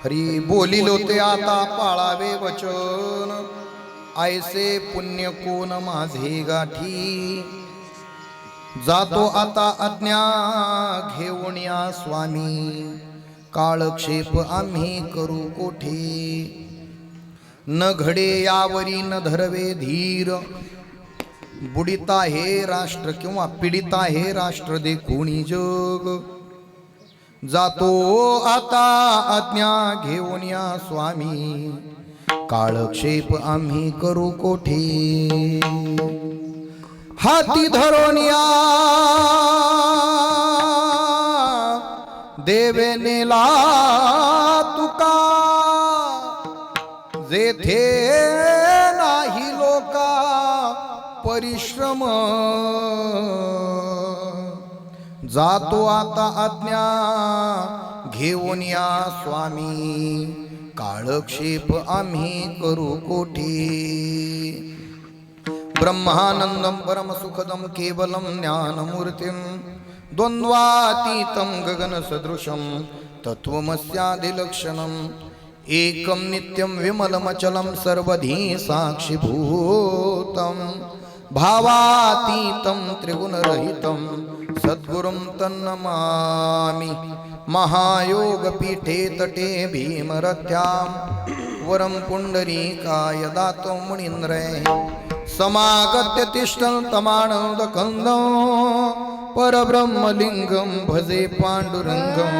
हरी बोलिलो ते आता पाळावे वचन, ऐसे पुण्य कोण माझे गाठी. जातो आता आज्ञा घेऊन या स्वामी, काळक्षेप आम्ही करू कोठे. न घडे यावरी न धरवे धीर, बुडिता हे राष्ट्र किंवा पीडिता हे राष्ट्र देखुनी जग. जातो आता आज्ञा घेऊन या स्वामी, काळक्षेप आम्ही करू कोठे. हाती धरून या देवे नेला तुका, जेथे नाही लोका परिश्रम. जातो आता आज्ञा घेऊन या स्वामी, काळक्षेप आम्ही करू कोठे. ब्रह्मानंदं परमसुखदं केवलं ज्ञानमूर्तिं, द्वन्द्वातीतं गगनसदृशं तत्त्वमस्यादिलक्षणम्. एकं नित्यं विमलमचलं सर्वधी साक्षिभूतं, भावातीतं त्रिगुणरहितं सद्गुरुं तन्नमामि. महायोगपीठे तटे भीमरथ्यां, वरं पुण्डरीकाय दातुं मुनीन्द्रैः. समागत्य तिष्ठन् तमानन्दकन्दं, परब्रह्मलिङ्गं भजे पाण्डुरङ्गं.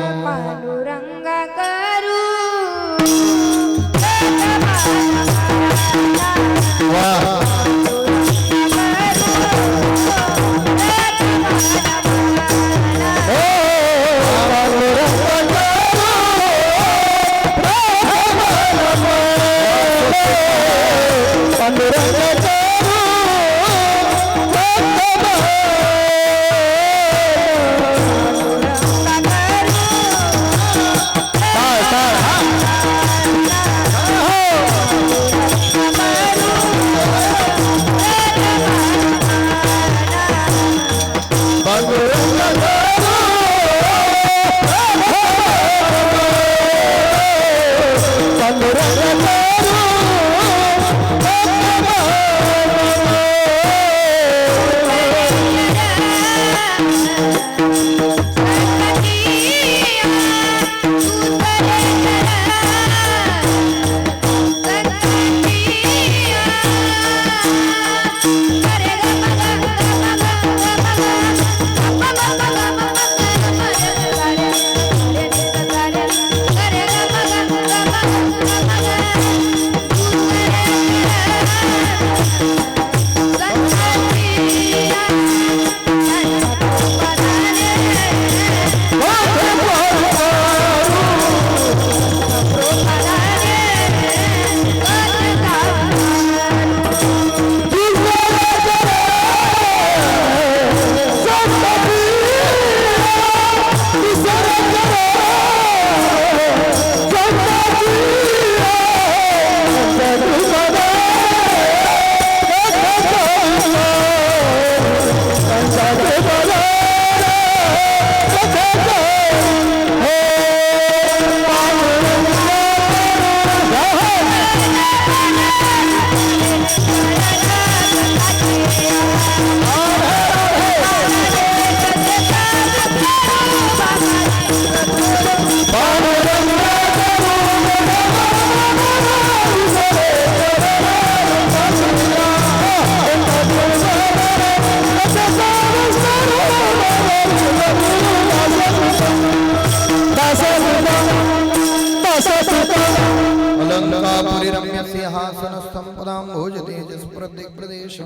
प्रदेशं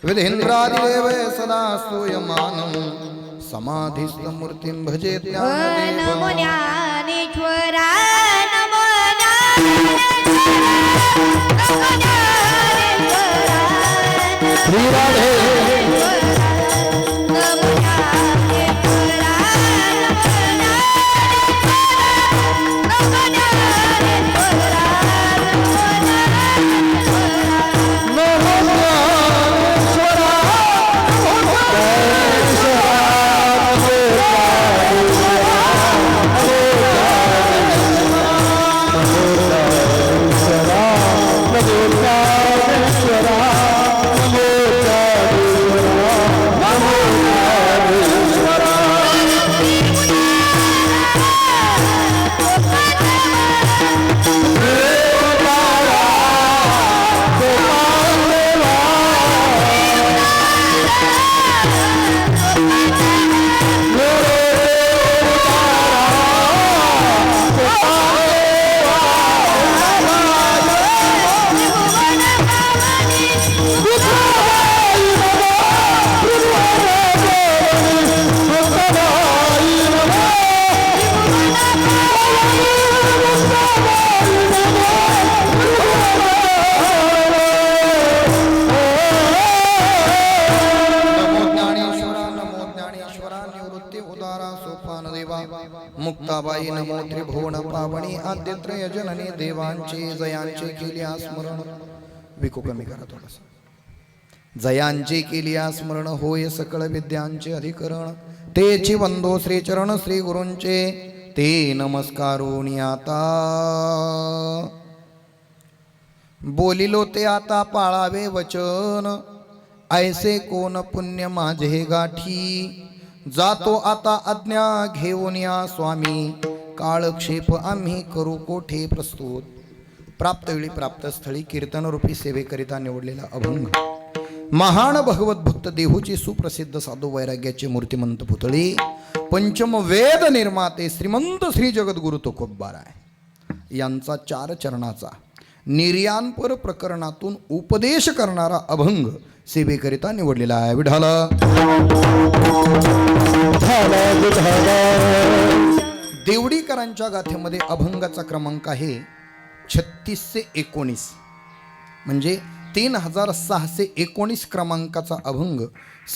विधेन्द्रादिदेव सदा स्तूयमानं, समाधिस्थमूर्तिं भजे ज्ञानदेवं. नमो ज्ञानेश्वरा, नमो ज्ञानेश्वरा, श्री राधे. मुक्ताबाई नमो त्रिभुवन पावनी आद्यत्रय जननी देवांचे जयांचे केली स्मरण. विकू कमी करा थोडंसं. जयांचे केली स्मरण होय सकळ विद्यांचे अधिकरण. तेची वंदो श्रीचरण श्री गुरूंचे ते नमस्कारोनी आता. बोलिलो ते आता पाळावे वचन ऐसे कोण पुण्य माझे गाठी. जातो आता आज्ञा घेऊन या स्वामी काळक्षेप आम्ही करू कोठे प्रस्तुत. प्राप्त वेळी प्राप्त स्थळी कीर्तन रूपी सेवेकरिता निवडलेला अभंग. महान भगवत भक्त देहूची सुप्रसिद्ध साधू वैराग्याचे मूर्तिमंत पुतळी पंचम वेद निर्माते श्रीमंत श्री जगद्गुरु तुकोबाराय यांचा 4 चरणाचा निर्याणपर प्रकरणातून उपदेश करणारा अभंग सेवेकरिता निवडलेला आहे. विठाल देवडीकरांच्या गाथेमध्ये अभंगाचा क्रमांक आहे 3619 म्हणजे 3619 क्रमांकाचा अभंग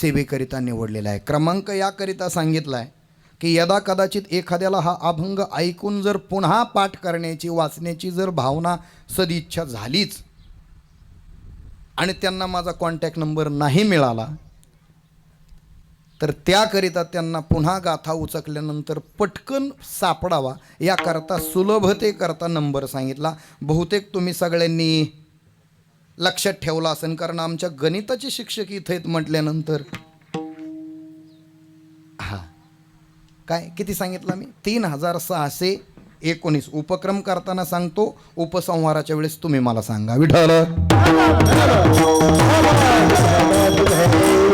सेवेकरिता निवडलेला आहे. क्रमांक याकरिता सांगितला आहे की यदा कदाचित एखाद्याला हा अभंग ऐकून जर पुन्हा पाठ करण्याची वाचण्याची जर भावना सदिच्छा झालीच आणि त्यांना माझा कॉन्टॅक्ट नंबर नाही मिळाला तर त्याकरिता त्यांना पुन्हा गाथा उचकल्यानंतर पटकन सापडावा याकरता सुलभतेकरता नंबर सांगितला. बहुतेक तुम्ही सगळ्यांनी लक्षात ठेवला असेल कारण आमच्या गणिताचे शिक्षक इथे आहेत म्हटल्यानंतर. हा काय किती सांगितलं मी 3619. उपक्रम करताना सांगतो उपसंहाराच्या वेळेस तुम्ही मला सांगा. विठाल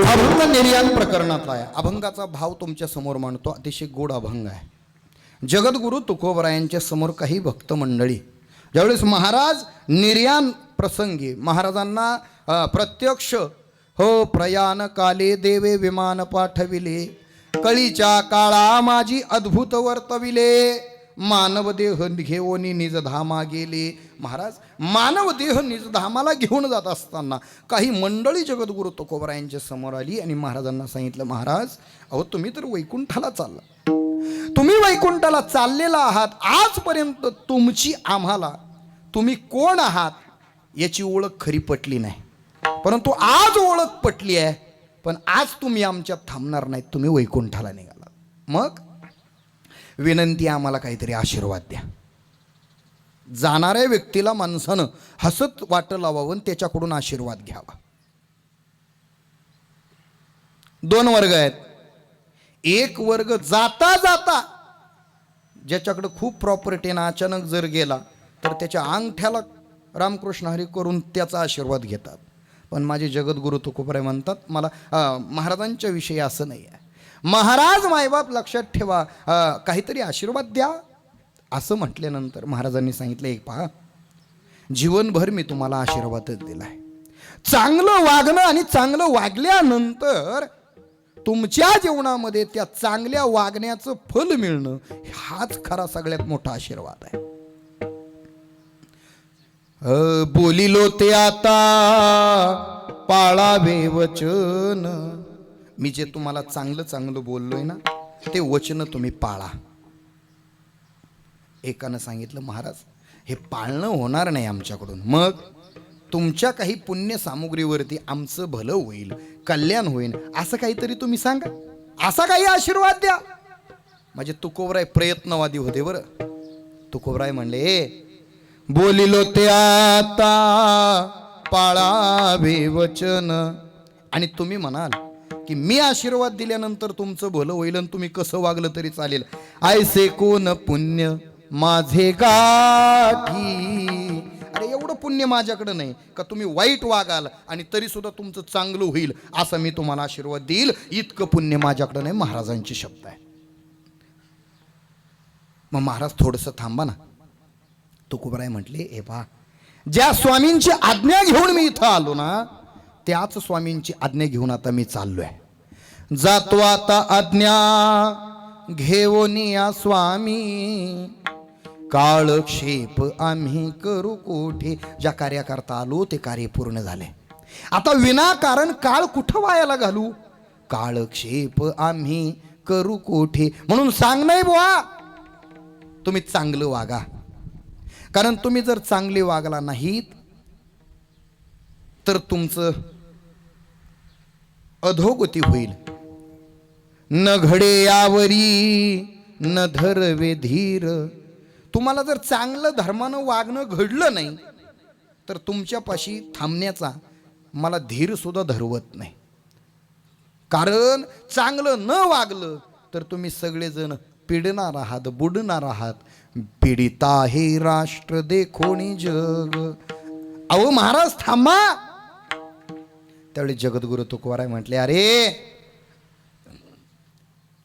अभंग निर्याण प्रकरणातला आहे. अभंगाचा भाव तुमच्या समोर मांडतो. अतिशय गोड अभंग आहे. जगद्गुरु तुकोबरायांच्या समोर काही भक्त मंडळी ज्यावेळेस महाराज निर्याण प्रसंगी महाराजांना प्रत्यक्ष हो प्रयाण काले देवे विमान पाठविले कळीच्या काळा माझी अद्भुत वर्तविले मानव देह घेऊन निजधामा गेले. महाराज मानव देह निजधामाला घेऊन जात असताना काही मंडळी जगद्गुरु तुकोबरायांच्या समोर आली आणि महाराजांना सांगितलं महाराज अहो तुम्ही तर वैकुंठाला चालला. तुम्ही वैकुंठाला चाललेला आहात. आजपर्यंत तुमची आम्हाला तुम्ही कोण आहात याची ओळख खरी पटली नाही परंतु आज ओळख पटली आहे. पण आज तुम्ही आमच्यात थांबणार नाहीत. तुम्ही वैकुंठाला निघाला. मग विनंती आम्हाला काहीतरी आशीर्वाद द्या. जाणाऱ्या व्यक्तीला माणसानं हसत वाट लावावं त्याच्याकडून आशीर्वाद घ्यावा. 2 वर्ग आहेत. एक वर्ग जाता जाता ज्याच्याकडे खूप प्रॉपर्टी ना अचानक जर गेला तर त्याच्या अंगठ्याला रामकृष्ण हरी करून त्याचा आशीर्वाद घेतात. पण माझे जगद्गुरु तुकोबराय म्हणतात मला महाराजांच्या विषयी असं नाही आहे. महाराज मायबाप लक्षात ठेवा काहीतरी आशीर्वाद द्या असं म्हटल्यानंतर महाराजांनी सांगितलं एक पहा जीवनभर मी तुम्हाला आशीर्वादच दिला आहे. चांगलं वागणं आणि चांगलं वागल्यानंतर तुमच्या जीवनामध्ये त्या चांगल्या वागण्याचं फल मिळणं हाच खरा सगळ्यात मोठा आशीर्वाद आहे. बोलिलो ते आता पाळावे वचन. मी जे तुम्हाला चांगलं चांगलं बोललोय ना ते वचन तुम्ही पाळा. एकानं सांगितलं महाराज हे पाळणं होणार नाही आमच्याकडून. मग तुमच्या काही पुण्य सामुग्रीवरती आमचं भलं होईल कल्याण होईल असं काहीतरी तुम्ही सांगा. असा काही आशीर्वाद द्या. माझे तुकोबराय प्रयत्नवादी होते बरं. तुकोबराय म्हणले बोलिलो ते आता पाळावे वचन. आणि तुम्ही म्हणाल की मी आशीर्वाद दिल्यानंतर तुमचं भलं होईल आणि तुम्ही कसं वागलं तरी चालेल. ऐसे कोण पुण्य माझे गाठी. अरे एवढं पुण्य माझ्याकडे नाही का तुम्ही वाईट वागाल आणि तरी सुद्धा तुमचं चांगलं होईल असं मी तुम्हाला आशीर्वाद देईल. इतकं पुण्य माझ्याकडे नाही. महाराजांची शब्द आहे. मग महाराज थोडंसं थांबा ना. तुकोबराय म्हटले हे पहा ज्या स्वामींची आज्ञा घेऊन मी इथं आलो ना त्याच स्वामींची आज्ञा घेऊन आता मी चाललोय. जातो आता आज्ञा घेऊन या स्वामी काळक्षेप आम्ही करू कोठे. ज्या कार्याकरता आलो ते कार्य पूर्ण झाले. आता विनाकारण काळ कुठं वायाला घालू. काळक्षेप आम्ही करू कोठे. म्हणून सांग नाही बुवा तुम्ही चांगलं वागा. कारण तुम्ही जर चांगले वागला नाहीत तर तुमचं अधोगती होईल. न घडे यावरी न धरवे धीर. तुम्हाला जर चांगलं धर्मानं वागणं घडलं नाही तर तुमच्यापाशी थांबण्याचा मला धीर सुद्धा धरवत नाही. कारण चांगलं न वागलं तर तुम्ही सगळेजण पिडणार आहात, बुडणार आहात. पीडिता हे राष्ट्र देखोनी जग. अहो महाराज थांबा. त्यावेळी जगद्गुरु तुकोबाराय म्हटले, अरे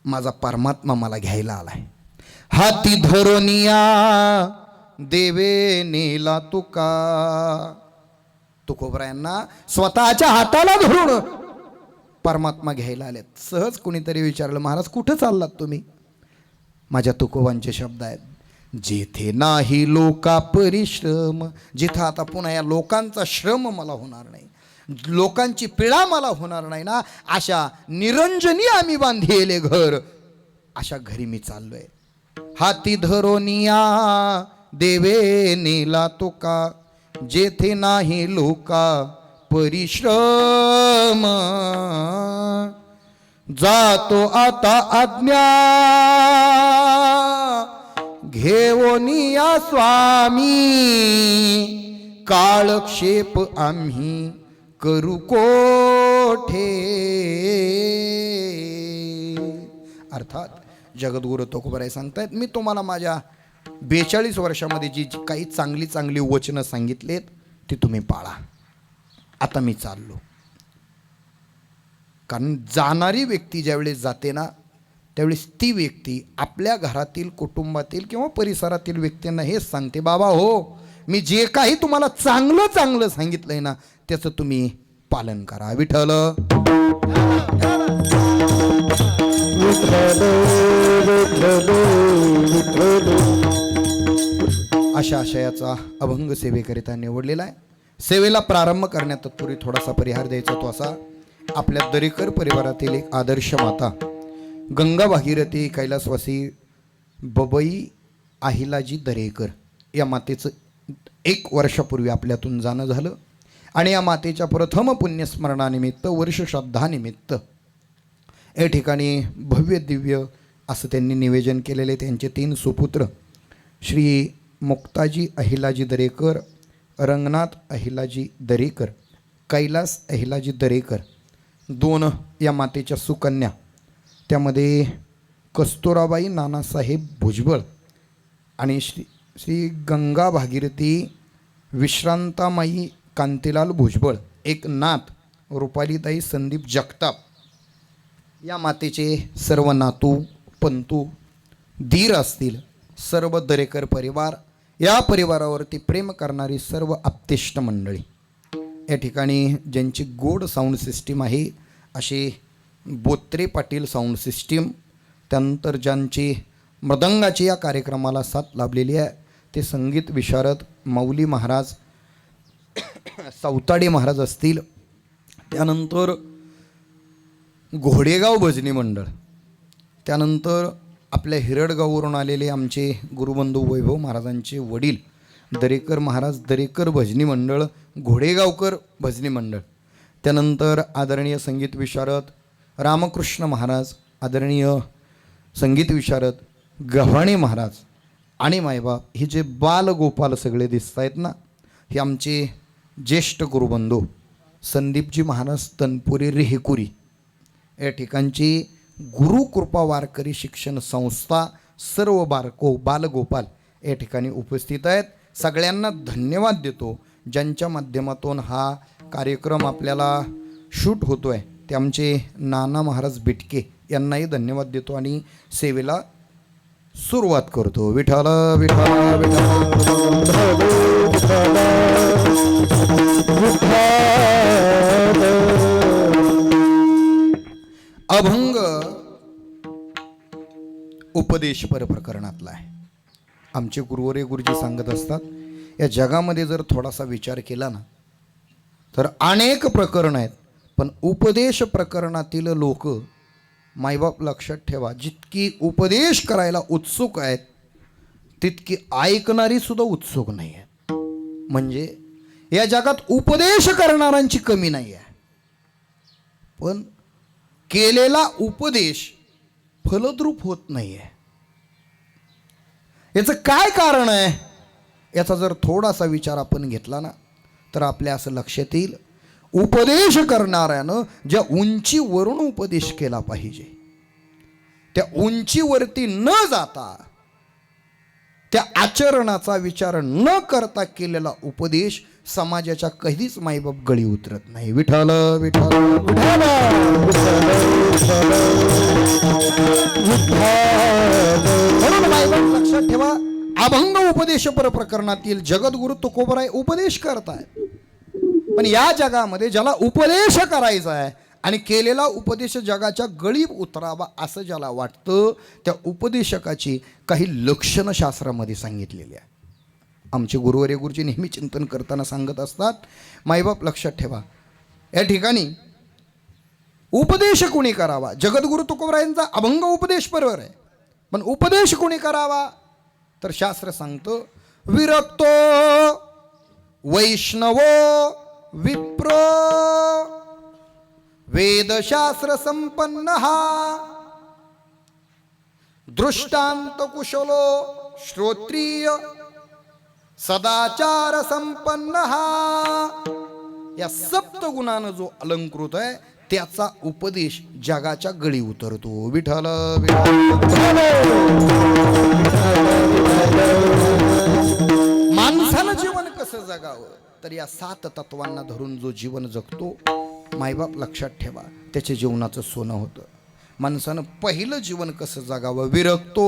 माझा परमात्मा मला घ्यायला आलाय. हाती धरोनिया देवे नेला तुका. तुकोबरायांना स्वतःच्या हाताला धरून परमात्मा घ्यायला आलेत. सहज कुणीतरी विचारलं, महाराज कुठं चाललात तुम्ही? माझ्या तुकोबांचे शब्द आहेत, जेथे नाही लोका परिश्रम. जिथं आता पुन्हा या लोकांचा श्रम मला होणार नाही, लोकांची पीडा मला होणार नाही ना, अशा निरंजनी आम्ही बांधिले घर, अशा घरी मी चाललोय. हाती धरोनिया देवे नेला तुका. जेथे नाही लोका परिश्रम. जातो आता आज्ञा घेवोनिया स्वामी. काळक्षेप आम्ही करू कोठे. अर्थात जगद्गुरु तुकोबाराय सांगतायत, मी तुम्हाला माझ्या 42 वर्षामध्ये जी काही चांगली चांगली वचनं सांगितलेत ती तुम्ही पाळा. आता मी चाललो. कारण जाणारी व्यक्ती ज्यावेळेस जाते ना त्यावेळेस ती व्यक्ती आपल्या घरातील, कुटुंबातील किंवा परिसरातील व्यक्तींना हेच सांगते, बाबा हो, मी जे काही तुम्हाला चांगलं चांगलं सांगितलंय ना त्याचं तुम्ही पालन करा. विठ्ठल अशा आशयाचा अभंग सेवेकरिता निवडलेला आहे. सेवेला प्रारंभ करण्यात तत्पूर्वी थोडासा परिहार द्यायचा तो असा, आपल्या दरेकर परिवारातील एक आदर्श माता गंगा भागीरथी कैलासवासी बबई अहिलाजी दरेकर या मातेचं 1 वर्षापूर्वी आपल्यातून जाणं झालं. आणि या मातेच्या प्रथम पुण्यस्मरणानिमित्त, वर्षश्राद्धानिमित्त या ठिकाणी भव्य दिव्य असं त्यांनी निवेदन केलेले. त्यांचे 3 सुपुत्र श्री मुक्ताजी अहिलाजी दरेकर, रंगनाथ अहिलाजी दरेकर, कैलास अहिलाजी दरेकर, 2 या मातेच्या सुकन्या, त्यामध्ये कस्तुराबाई नानासाहेब भुजबळ आणि श्री गंगा भागीरथी विश्रांतामाई कांतीलाल भुजबळ, एक नात रुपालीताई संदीप जगताप. या मातेचे सर्व नातू, पंतू, दीर असतील, सर्व दरेकर परिवार, या परिवारावरती प्रेम करणारी सर्व आप्तेष्ट मंडळी, या ठिकाणी ज्यांची गोड साऊंड सिस्टीम आहे असे बोत्रे पाटील साऊंड सिस्टीम, त्यानंतर ज्यांची मृदंगाची या कार्यक्रमाला साथ लाभलेली आहे ते संगीत विशारद मौली महाराज, सौताडे महाराज असतील, त्यानंतर घोडेगाव भजनी मंडळ, त्यानंतर आपल्या हिरडगाववरून आलेले आमचे गुरुबंधू वैभव महाराजांचे वडील दरेकर महाराज दरेकर भजनी मंडळ, घोडेगावकर भजनी मंडळ, त्यानंतर आदरणीय संगीत विशारद रामकृष्ण महाराज, आदरणीय संगीत विशारद गव्हाणे महाराज आणि मायबाप, हे जे बालगोपाल सगळे दिसत आहेत ना, हे आमचे ज्येष्ठ गुरुबंधू संदीपजी महाराज तनपुरी रेहेकुरी, या ठिकाणची गुरुकृपा वारकरी शिक्षण संस्था, सर्व बालगोपाल या ठिकाणी उपस्थित आहेत. सगळ्यांना धन्यवाद देतो ज्यांच्या माध्यमातून हा कार्यक्रम आपल्याला शूट होतो आहे. ते आमचे नाना महाराज बिटके यांनाही धन्यवाद देतो आणि सेवेला सुरुवात करतो. विठ्ठल विठ्ठल अभंग उपदेशपर प्रकरणातला आहे. आमचे गुरुवरे गुरुजी सांगत असतात, या जगामध्ये जर थोडासा विचार केला ना तर अनेक प्रकरण आहेत, पण उपदेश प्रकरणातील लोक, मायबाप लक्षात ठेवा, जितकी उपदेश करायला उत्सुक आहेत तितकी ऐकणारी सुद्धा उत्सुक नाही आहे. म्हणजे या जगात उपदेश करणाऱ्यांची कमी नाही आहे, पण केलेला उपदेश फलद्रूप होत नाही आहे. याचं काय कारण आहे याचा जर थोडासा विचार आपण घेतला ना तर आपल्या असं लक्षात येईल, उपदेश करणाऱ्यानं ज्या उंचीवरून उपदेश केला पाहिजे त्या उंचीवरती न जाता त्या आचरणाचा विचार न करता केलेला उपदेश समाजाच्या कधीच माईबाप गळी उतरत नाही. विठ्ठल विठ्ठल विठ्ठल म्हणून माईबाप लक्षात ठेवा, अभंग उपदेशपर प्रकरणातील जगद्गुरु तुकोबराय उपदेश करताय, पण या जगामध्ये ज्याला उपदेश करायचा आहे आणि केलेला उपदेश जगाच्या गळीत उतरावा असं ज्याला वाटतं त्या उपदेशकाची काही लक्षणं शास्त्रामध्ये सांगितलेली आहे. आमचे गुरुवर्य गुरुजी नेहमी चिंतन करताना सांगत असतात, माईबाप लक्षात ठेवा, या ठिकाणी उपदेश कोणी करावा, जगद्गुरु तुकोबरायांचा अभंग उपदेश बरोबर आहे, पण उपदेश कोणी करावा तर शास्त्र सांगतं, विरक्तो वैष्णवो विप्रो वेदशास्त्र संपन्न दृष्टांत कुशलो श्रोत्रिय सदाचार संपन्न या सप्तगुणानं जो अलंकृत आहे त्याचा उपदेश जगाच्या गळी उतरतो. विठ्ठल माणसानं जीवन कसं जगावं तर या 7 तत्वांना धरून जो जीवन जगतो, मायबाप लक्षात ठेवा, त्याच्या जीवनाचं सोनं होतं. माणसानं पहिलं जीवन कसं जगावं, विरक्तो,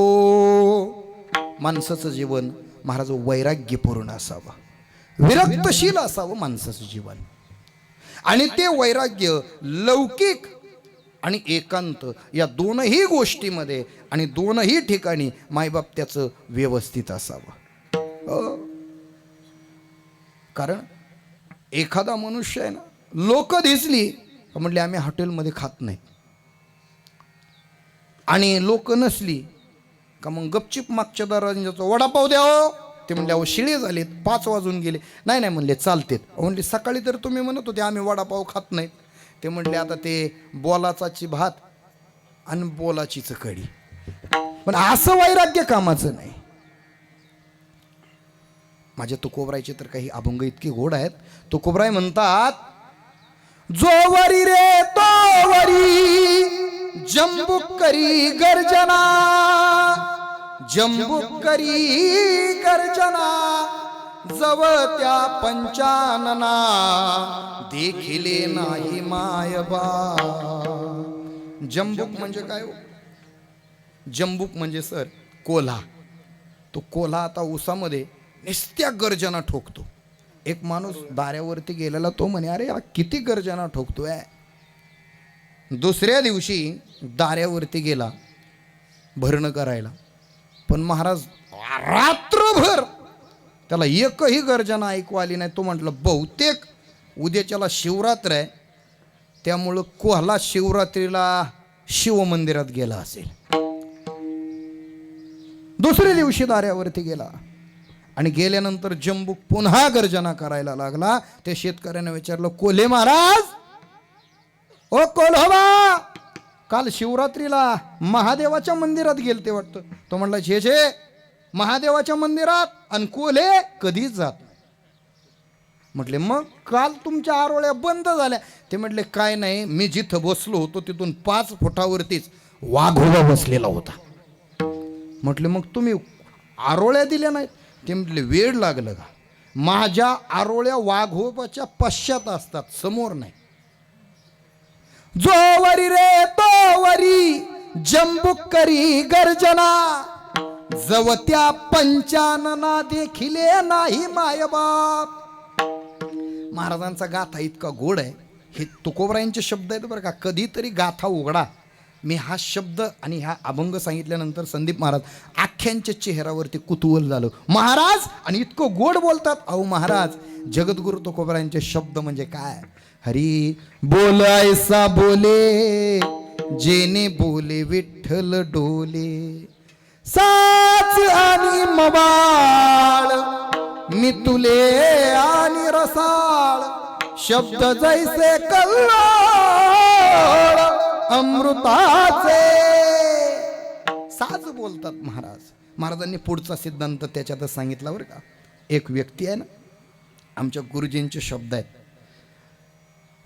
माणसाचं जीवन महाराज वैराग्यपूर्ण असावं, विरक्तशील असावं माणसाचं जीवन. आणि ते वैराग्य लौकिक आणि एकांत या दोनही गोष्टीमध्ये आणि दोनही ठिकाणी मायबाप त्याचं व्यवस्थित असावं. कारण एखादा मनुष्य आहे ना, लोक दिसली म्हटले आम्ही हॉटेलमध्ये खात नाही, आणि लोक नसली का मग गपचिप मागच्या दरवाजाचा वडापाव द्या हो, ते म्हणले अहो शिळे झालेत 5 वाजून गेले, नाही नाही म्हणले चालतेत. म्हणले सकाळी तर तुम्ही म्हणत होते आम्ही वडापाव खात नाहीत. ते म्हणले आता ते बोलाचाची भात आणि बोलाचीच कढी, पण असं वैराग्य कामाचं नाही. माझ्या तुकोबरायचे तर काही अभंग इतके गोड आहेत. तुकोबराय म्हणतात, जो वरी रे तो वरी जंबुक करी गर्जना, जंबुक करी गर्जना, जव त्या पंचानना देखिले नाही मायबा. जंबुक म्हणजे काय हो? जंबुक म्हणजे सर कोल्हा. तो कोल्हा आता उसामध्ये निस्त्या गर्जना ठोकतो. एक माणूस दाऱ्यावरती गेलेला, तो म्हणे अरे हा किती गर्जना ठोकतोय. दुसऱ्या दिवशी दाऱ्यावरती गेला भरणं करायला, पण महाराज रात्रभर त्याला एकही गर्जना ऐकू आली नाही. तो म्हटलं बहुतेक उद्याच्याला शिवरात्र आहे, त्यामुळं कोल्हा शिवरात्रीला शिवमंदिरात गेला असेल. दुसऱ्या दिवशी दाऱ्यावरती गेला आणि गेल्यानंतर जंबूक पुन्हा गर्जना करायला लागला. त्या शेतकऱ्याने विचारलं, कोल्हे महाराज, ओ कोल्होबा, काल शिवरात्रीला महादेवाच्या मंदिरात गेलते वाटतं. तो म्हणला छे महादेवाच्या मंदिरात, आणि कोल्हे कधीच जात नाही. म्हटले मग काल तुमच्या आरोळ्या बंद झाल्या. ते म्हटले काय नाही, मी जिथं बसलो होतो तिथून 5 फुटावरतीच वाघोबा बसलेला होता. म्हटले मग तुम्ही आरोळ्या दिल्या नाहीत? ते म्हटले वेळ लागलं का, माझ्या आरोळ्या वाघोबाच्या पश्चात असतात, समोर नाही. जो वरी रे तो वरी जंबुक करी गर्जना, जवत्या पंचानना देखिले नाही मायबाप. महाराजांचा गाथा इतका गोड आहे. हे तुकोबरायांचे शब्द आहेत बरं का. कधीतरी गाथा उघडा. मी हा शब्द आणि हा अभंग सांगितल्यानंतर संदीप महाराज आख्यांच्या चेहऱ्यावरती कुतूहल झालं. महाराज आणि इतकं गोड बोलतात. अहो महाराज, जगद्गुरु तुकोबरायांचे शब्द म्हणजे काय. हरी बोल ऐसा बोले जेने बोले विठ्ठल डोले, साच आणि मवाळ मी तुले आणि रसाळ शब्द जैसे कल्लोळ अमृताचे साज बोलतात महाराजांनी पुढचा सिद्धांत त्याच्यातच सांगितला बरं का. एक व्यक्ती आहे ना, आमच्या गुरुजींचे शब्द आहेत.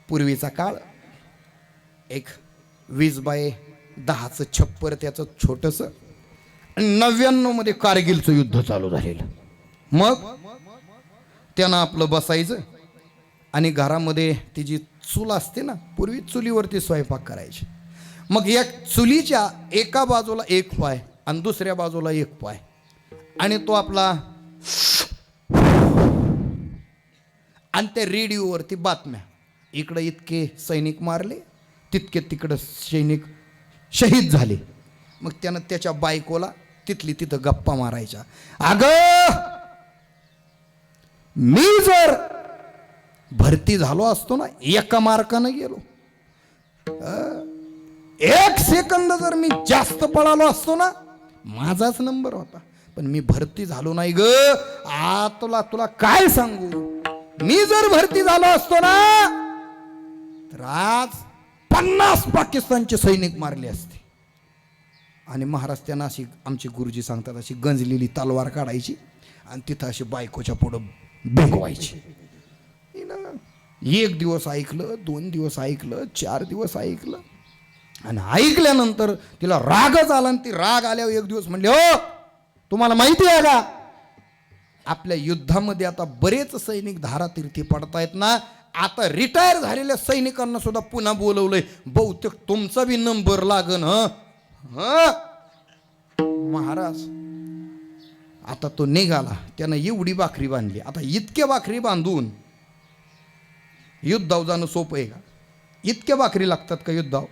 पूर्वीचा काळ, एक 20x10 छप्पर त्याचं छोटंसं, 99 मध्ये कारगिलचं युद्ध चालू झालेलं. मग त्यानं आपलं बसायचं आणि घरामध्ये ती जी चूल असते ना, पूर्वी चुलीवरती स्वयंपाक करायचे. मग एक चुलीच्या एका बाजूला एक पाय आणि दुसऱ्या बाजूला एक पाय, आणि तो आपला, आणि त्या रेडिओवरती बातम्या, इकडं इतके सैनिक मारले, तितके तिकडं सैनिक शहीद झाले. मग त्यानं त्याच्या बायकोला तिथली तिथं गप्पा मारायच्या. अगं, मी जर भरती झालो असतो ना, एका मार्कानं गेलो, 1 सेकंद जर मी जास्त पळालो असतो ना, माझाच नंबर होता. पण मी भरती झालो नाही ग. तुला काय सांगू, मी जर भरती झालो असतो ना, तर आज 50 पाकिस्तानचे सैनिक मारले असते. आणि महाराज त्यांना अशी, आमचे गुरुजी सांगतात, अशी गंजलेली तलवार काढायची आणि तिथं अशी बायकोच्या पुढं बेगवायची. 1 दिवस ऐकलं, 2 दिवस ऐकलं, 4 दिवस ऐकलं, आणि ऐकल्यानंतर तिला रागच आला. आणि ती राग आल्यावर एक दिवस म्हणले, हो तुम्हाला माहिती आहे का, आपल्या युद्धामध्ये आता बरेच सैनिक धारातीर्थी पडतायत ना, आता रिटायर झालेल्या सैनिकांना सुद्धा पुन्हा बोलवलंय, बहुतेक तुमचा बी नंबर लागन. महाराज आता तो निघाला, त्यानं एवढी भाकरी बांधली. आता इतक्या भाकरी बांधून युद्धाव जाणं सोपं आहे का? इतक्या भाकरी लागतात का युद्धाव?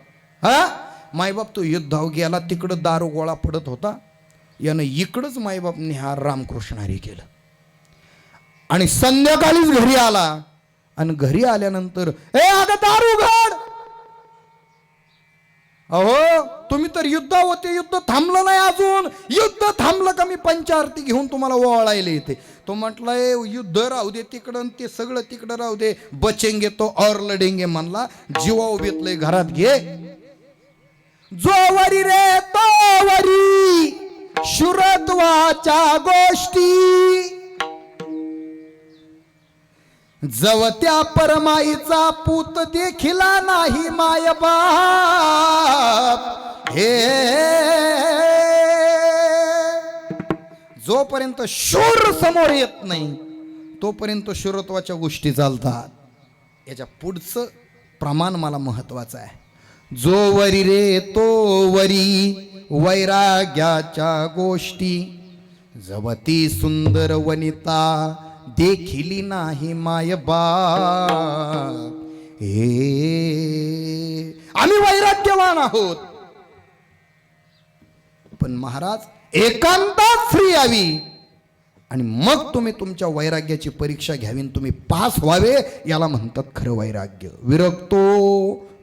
मायबाप तो युद्धाव गेला, तिकडं दारू गोळा पडत होता, यानं इकडंच मायबापने हा रामकृष्णारी केलं. आणि संध्याकाळीच घरी आला, आणि घरी आल्यानंतर, अगं दारू उघड. अहो तुम्ही तर युद्ध होते, युद्ध थांबलं नाही अजून. युद्ध थांबलं का मी पंचारती घेऊन तुम्हाला ओवाळायला येते. तो म्हटलंय युद्ध राहू दे तिकडं, ते सगळं तिकडं राहू दे, बचेंगे तो और लढेंगे म्हणला. जीवा उभेतलंय घरात घे. जोवरी रे तोवरी शुरत्वाच्या गोष्टी, जवत्या परमाईचा पूत देखिला नाही मायबाप. हे जोपर्यंत शूर समोर येत नाही तोपर्यंत शुरत्वाच्या गोष्टी चालतात. याच्या पुढचं प्रमाण मला महत्वाचं आहे. जोवरी रे तोवरी वैराग्याच्या गोष्टी, जवती सुंदर वनिता देखिली नाही मायबाप. आम्ही वैराग्यवान आहोत, पण महाराज एकांतात स्त्री यावी आणि मग तुम्ही तुमच्या वैराग्याची परीक्षा घ्यावी, तुम्ही पास व्हावे, याला म्हणतात खरं वैराग्य. विरक्तो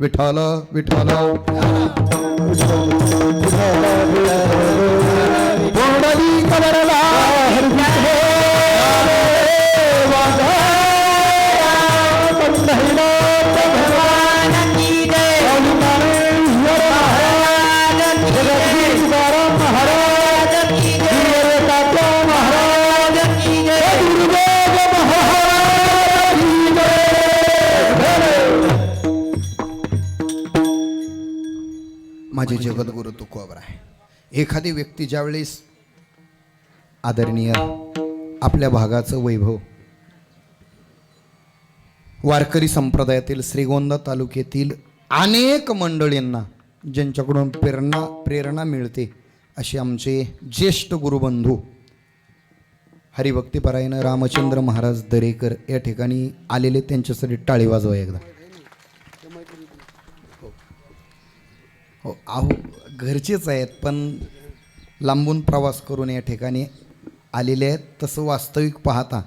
विठाल विठाल कबरला माझे जगद्गुरु तुकोबरा आहे. एखादी व्यक्ती ज्यावेळेस आदरणीय आपल्या भागाचं वैभव वारकरी संप्रदायातील श्रीगोंदा तालुक्यातील अनेक मंडळींना ज्यांच्याकडून प्रेरणा मिळते असे आमचे ज्येष्ठ गुरुबंधू हरिभक्तीपरायण रामचंद्र महाराज दरेकर या ठिकाणी आलेले, त्यांच्यासाठी टाळी वाजवा एकदा. हो आहो घरचेच आहेत, पण लांबून प्रवास करून या ठिकाणी आलेले आहेत. तसं वास्तविक पाहता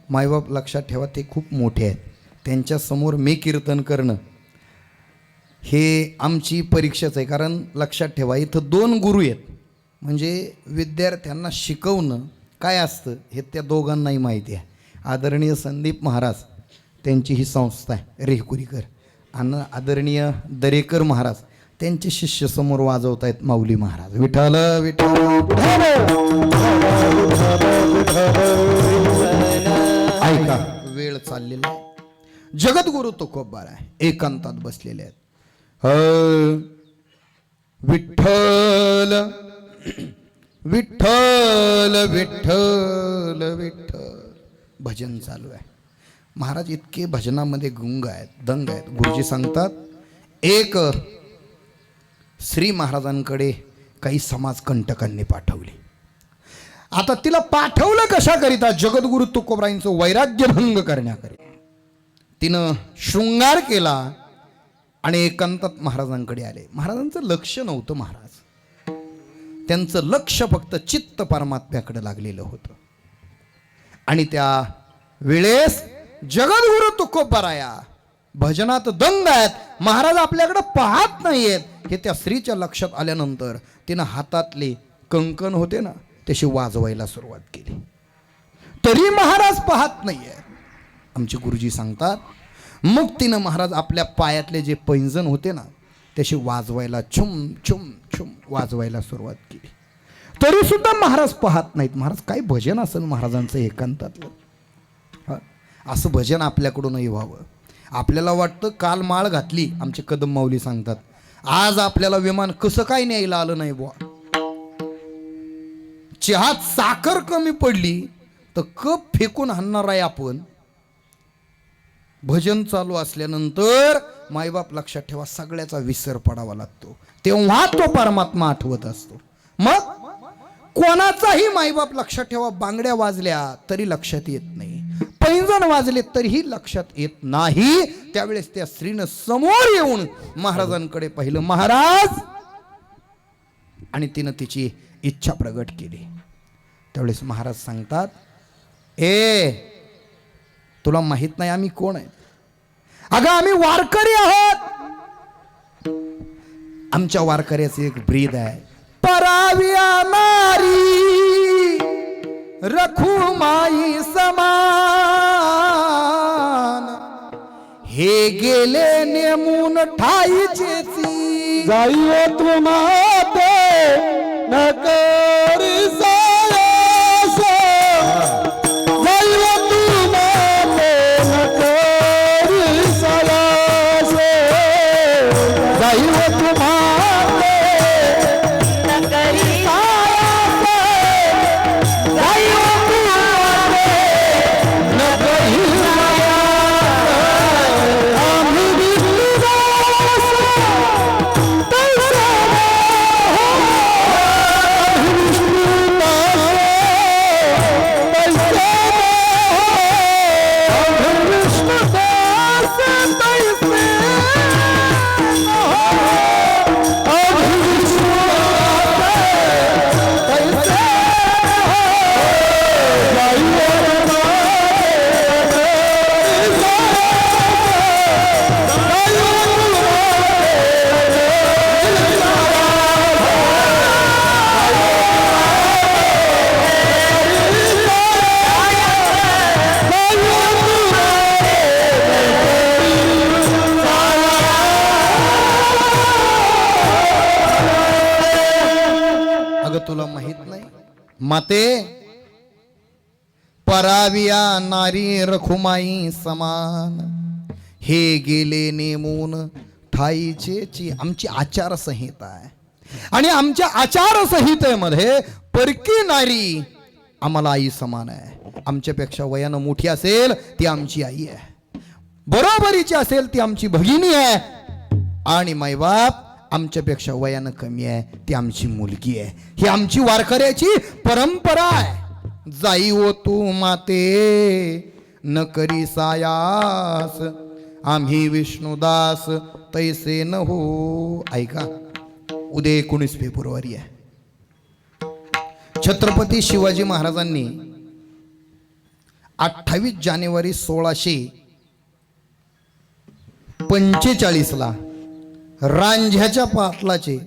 मायबाप लक्षात ठेवा, ते खूप मोठे आहेत. त्यांच्यासमोर मी कीर्तन करणं हे आमची परीक्षाच आहे. कारण लक्षात ठेवा, इथं 2 गुरु आहेत, म्हणजे विद्यार्थ्यांना शिकवणं काय असतं हे त्या दोघांनाही माहिती आहे. आदरणीय संदीप महाराज त्यांची ही संस्था आहे रेहकुरीकर, आणि आदरणीय दरेकर महाराज त्यांचे शिष्य समोर वाजवत आहेत माऊली महाराज. विठ्ठल विठ्ठल. ऐका, वेळ चाललेला आहे. जगद्गुरु तुकोबार आहे, एकांतात बसलेले आहेत. विठ्ठल विठ्ठल विठ्ठल विठ्ठल भजन चालू आहे. महाराज इतके भजनामध्ये गुंग आहेत, दंग आहेत. गुरुजी सांगतात, एक श्री महाराजांकडे काही समाजकंटकांनी पाठवली. आता तिला पाठवलं कशाकरिता? जगद्गुरु तुकोबरायांचं वैराग्य भंग करण्याकरिता. तिनं शृंगार केला आणि एकांतात महाराजांकडे आले. महाराजांचं लक्ष नव्हतं, महाराज त्यांचं लक्ष फक्त चित्त परमात्म्याकडे लागलेलं होतं. आणि त्या वेळेस जगद्गुरु तुकोबराया भजनात दंग आहेत, महाराज आपल्याकडे पाहत नाहीयेत, हे त्या स्त्रीच्या लक्षात आल्यानंतर तिनं हातातले कंकण होते ना तशी वाजवायला सुरुवात केली. तरी महाराज पाहत नाहीये. आमचे गुरुजी सांगतात, मग तिनं महाराज आपल्या पायातले जे पैंजण होते ना तसे वाजवायला छुम छुम छुम वाजवायला सुरुवात केली. तरी सुद्धा महाराज पाहत नाहीत. महाराज काय भजन असेल महाराजांचं एकांतातलं. असं भजन आपल्याकडूनही व्हावं. आपल्याला वाटतं काल माळ घातली, आमचे कदम माऊली सांगतात, आज आपल्याला विमान कसं काय न्यायला आलं नाही बुवा. चहात साखर कमी पडली तर कप फेकून आणणार आहे आपण. भजन चालू असल्यानंतर मायबाप लक्षात ठेवा, सगळ्याचा विसर पडावा लागतो, तेव्हा तो परमात्मा आठवत असतो. मग कोणाचाही मायबाप लक्षात ठेवा, बांगड्या वाजल्या तरी लक्षात येत नाही, पैंजण वाजले तरीही लक्षात येत नाही. त्यावेळेस त्या स्त्रीनं समोर येऊन महाराजांकडे पाहिलं, महाराज, आणि तिनं तिची इच्छा प्रगट केली. त्यावेळेस महाराज सांगतात, ए तुला माहित नाही आम्ही कोण आहे? अगं आम्ही वारकरी आहोत. आमच्या वारकऱ्याचं एक ब्रीद आहे, पराविया नारी रखुमाई समान, हे गेले नेमून ठाईचे जाईयो तुम्हाते न करी सायास, जाईयो तुम्हाते न करी सायास, जाईयो तुम्हाते न करी सायास, जाईयो तुम्हाते न करी सायास, आम्ही विश्वास तैसे तुला माहित नाही माते, पराविया नारी रखुमाई समान, हे गेले नेमून ठाईचे. आमची आचारसंहिता आहे आणि आमच्या आचारसंहितेमध्ये परकी नारी आम्हाला आई समान आहे. आमच्यापेक्षा वयानं मोठी असेल ती आमची आई आहे, बरोबरीची असेल ती आमची भगिनी आहे, आणि मायबाप आमच्यापेक्षा वयानं कमी आहे ती आमची मुलगी आहे. ही आमची वारकऱ्याची परंपरा आहे. जाई ओ तू माते न करी सायास, आम्ही विष्णुदास तैसे न हो. ऐका, उद्या 19 फेब्रुवारी आहे. छत्रपती शिवाजी महाराजांनी 28 जानेवारी 1645 ला रांझ्याच्या पाटलाचे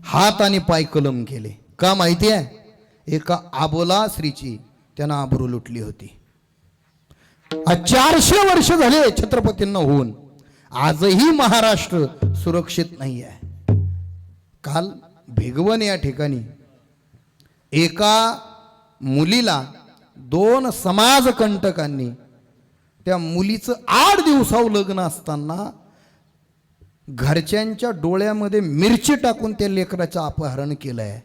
हात आणि पाय कलम केले. का माहिती आहे? एका आबोला स्त्रीची त्यानं आबरू लुटली होती. आज 400 वर्ष झाले छत्रपतींना होऊन, आजही महाराष्ट्र सुरक्षित नाही आहे. काल भिगवण या ठिकाणी एका मुलीला 2 समाजकंटकांनी, त्या मुलीचं 8 दिवसावर लग्न असताना घरच्यांच्या डोळ्यामध्ये मिरची टाकून त्या लेकराचं अपहरण केलं आहे.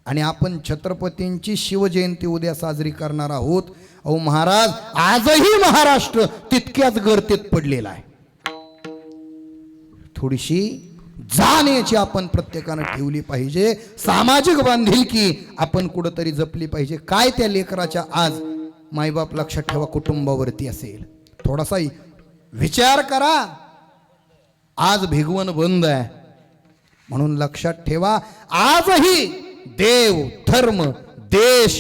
आणि आपण छत्रपतींची शिवजयंती उद्या साजरी करणार आहोत. अहो महाराज, आजही महाराष्ट्र तितक्याच गर्तेत पडलेला आहे. थोडीशी जाण याची आपण प्रत्येकानं ठेवली पाहिजे. सामाजिक बांधिलकी आपण कुठंतरी जपली पाहिजे. काय त्या लेकराच्या आज मायबाप लक्षात ठेवा कुटुंबावरती असेल, थोडासा विचार करा. आज भिगवण बंद आहे म्हणून लक्षात ठेवा, आजही देव, धर्म, देश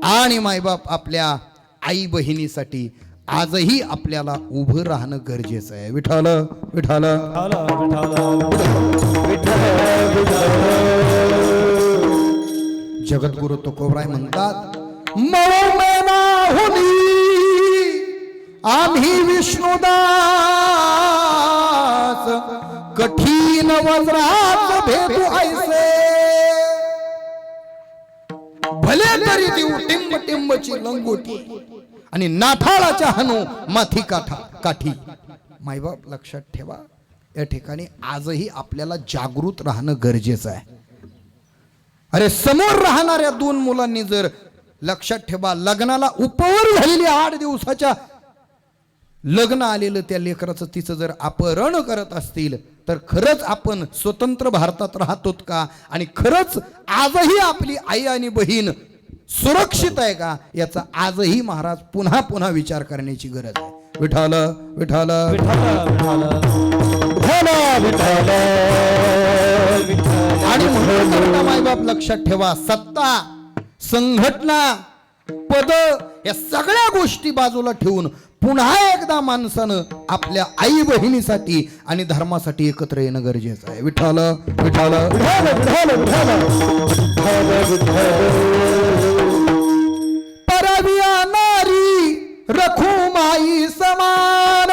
आणि मायबाप आपल्या आई बहिणीसाठी आजही आपल्याला उभं राहणं गरजेचं आहे. विठ्ठल विठ्ठल. जगद्गुरु तुकोबराय म्हणतात, मौमेनाहुनी आम्ही विष्णुदास, कठीण वज्रात भेटू ऐसे, भले तरी देऊ टिंब टिंबची लंगोटी आणि नाठाळाच्या हनू माथी काठी. मायबाप लक्षात ठेवा, या ठिकाणी आजही आपल्याला जागृत राहणं गरजेचं आहे. अरे समोर राहणाऱ्या 2 मुलांनी जर लक्षात ठेवा लग्नाला उपवर झालेली 8 दिवसाच्या लग्न आलेलं त्या लेकराचं तिचं जर अपहरण करत असतील तर खरंच आपण स्वतंत्र भारतात राहतोत का? आणि खरंच आजही आपली आई आणि बहीण सुरक्षित आहे का? याचा आजही महाराज पुन्हा पुन्हा विचार करण्याची गरज आहे. विठ्ठल विठ्ठल. आणि म्हणून मायबाप लक्षात ठेवा, सत्ता, संघटना, पद या सगळ्या गोष्टी बाजूला ठेवून पुन्हा एकदा माणसानं आपल्या आई बहिणीसाठी आणि धर्मासाठी एकत्र येणं गरजेचं आहे. विठ्ठल विठ्ठल. परविया नारी रखू माई समान,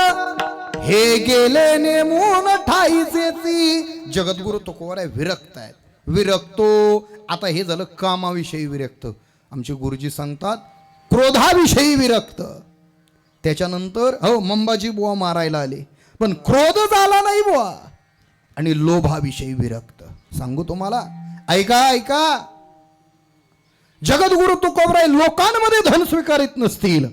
हे गेले नेमून ठाईचे. जगद्गुरु तुकोबराय विरक्त आहेत. विरक्तो. आता हे झालं कामाविषयी विरक्त. आमचे गुरुजी सांगतात क्रोधाविषयी विरक्त. त्याच्यानंतर हो मंबाजी बुवा मारायला आले पण क्रोध झाला नाही बुवा. आणि लोभाविषयी विरक्त. सांगू तुम्हाला, ऐका ऐका, जगद्गुरु तुकोबराय लोकांमध्ये धन स्वीकारित नसतील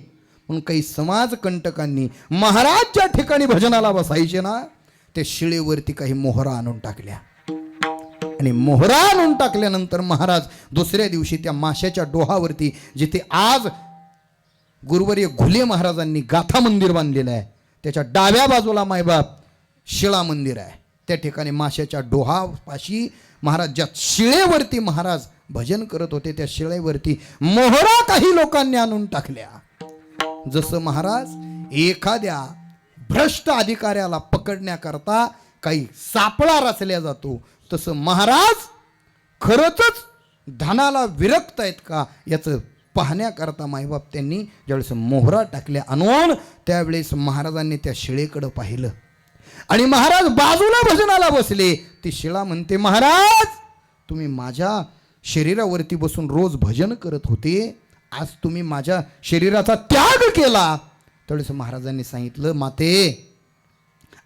पण काही समाजकंटकांनी महाराज ज्या ठिकाणी भजनाला बसायचे ना त्या शिळेवरती काही मोहरा आणून टाकल्या. आणि मोहरा आणून टाकल्यानंतर महाराज दुसऱ्या दिवशी त्या माशाच्या डोहावरती, जिथे आज गुरुवर्य घुले महाराजांनी गाथा मंदिर बांधलेलं आहे, त्याच्या डाव्या बाजूला मायबाप शिळा मंदिर आहे, त्या ठिकाणी माशाच्या डोहापाशी महाराज ज्या शिळेवरती महाराज भजन करत होते त्या शिळेवरती मोहरा काही लोकांनी आणून टाकल्या. जसं महाराज एखाद्या भ्रष्ट अधिकाऱ्याला पकडण्याकरता काही सापळा रचल्या जातो, तसं महाराज खरंच धनाला विरक्त आहेत का याचं पाहण्याकरता मायबाप त्यांनी ज्यावेळेस मोहरा टाकल्या आणून त्यावेळेस महाराजांनी त्या शिळेकडं पाहिलं आणि महाराज बाजूला भजनाला बसले. ती शिळा म्हणते, महाराज तुम्ही माझ्या शरीरावरती बसून रोज भजन करत होते, आज तुम्ही माझ्या शरीराचा त्याग केला. त्यावेळेस महाराजांनी सांगितलं, माते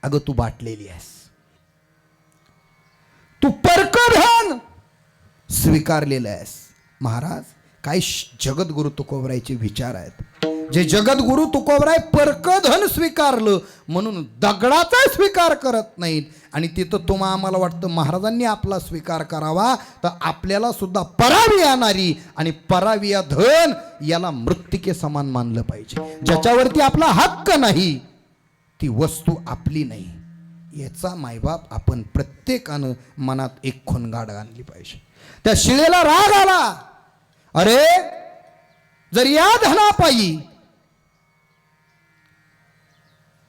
अगं तू बाटलेली आहेस, तू परकधन स्वीकारलेलं आहेस. महाराज काय जगद्गुरु तुकोबरायचे विचार आहेत. जे जगद्गुरु तुकोबराय परकधन स्वीकारलं म्हणून दगडाचा स्वीकार करत नाहीत. आणि तिथं तुम्हा आम्हाला वाटतं महाराजांनी आपला स्वीकार करावा, तर आपल्याला सुद्धा परावी येणारी आणि पराविया धन याला मृत्तिके समान मानलं पाहिजे. ज्याच्यावरती आपला हक्क नाही ती वस्तू आपली नाही, याचा मायबाप आपण प्रत्येकानं मनात एक खोनगाड आणली पाहिजे. त्या शिळेला राग आला, अरे जर या धनापायी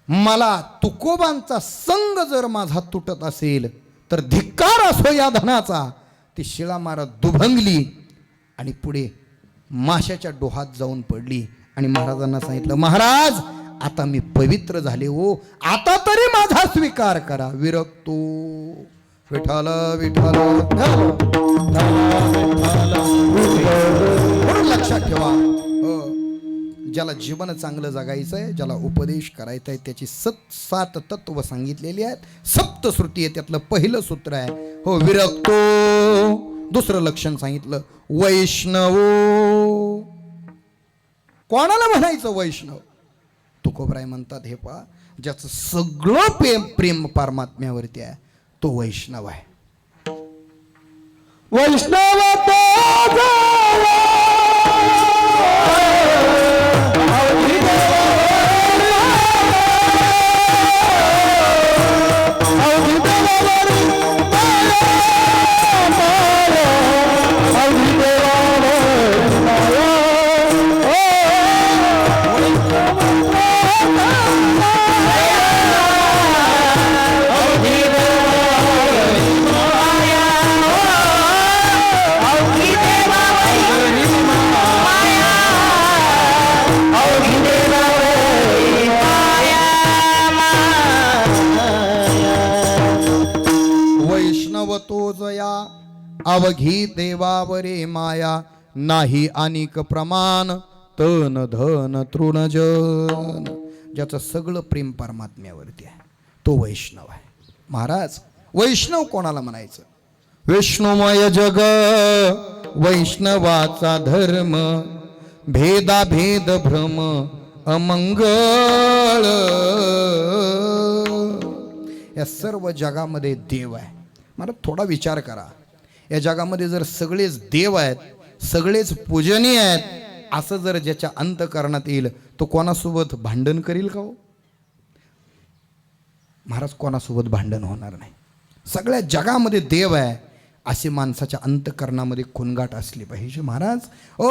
मला तुकोबांचा संग जर माझा तुटत असेल तर धिक्कार असो या धनाचा. ती शिळा मारत दुभंगली आणि पुढे माशाच्या डोहात जाऊन पडली. आणि महाराजांना सांगितलं, महाराज आता मी पवित्र झाले हो, आता तरी माझा स्वीकार करा. विरक्तो विठाल विठाल. म्हणून लक्षात ठेवा, ज्याला जीवन चांगलं जगायचं आहे, ज्याला उपदेश करायचा आहे, त्याची 7 तत्व सांगितलेली आहेत, सप्तश्रुती आहे. त्यातलं पहिलं सूत्र आहे हो विरक्तो. दुसरं लक्षण सांगितलं वैष्णव. कोणाला म्हणायचं वैष्णव? तुकोबराय म्हणतात, हे पहा, ज्याचं सगळं प्रेम परमात्म्यावरती आहे तो वैष्णव आहे. वैष्णव तो तो जया अवघी देवावरे माया नाही अनिक प्रमाण तन धन तृणजन. ज्याचं सगळं प्रेम परमात्म्यावरती आहे तो वैष्णव आहे. महाराज वैष्णव कोणाला म्हणायचं? विष्णुमय जग वैष्णवाचा धर्म भेदा भेद भ्रम अमंगळ. या सर्व जगामध्ये देव आहे. मला थोडा विचार करा, या जगामध्ये जर सगळेच देव आहेत, सगळेच पूजनीय आहेत, असं जर ज्याच्या अंतःकरणात येईल तो कोणासोबत भांडण करील का हो? महाराज कोणासोबत भांडण होणार नाही. सगळ्या जगामध्ये देव आहे असे माणसाच्या अंतःकरणामध्ये खुणगाट असली पाहिजे. महाराज ओ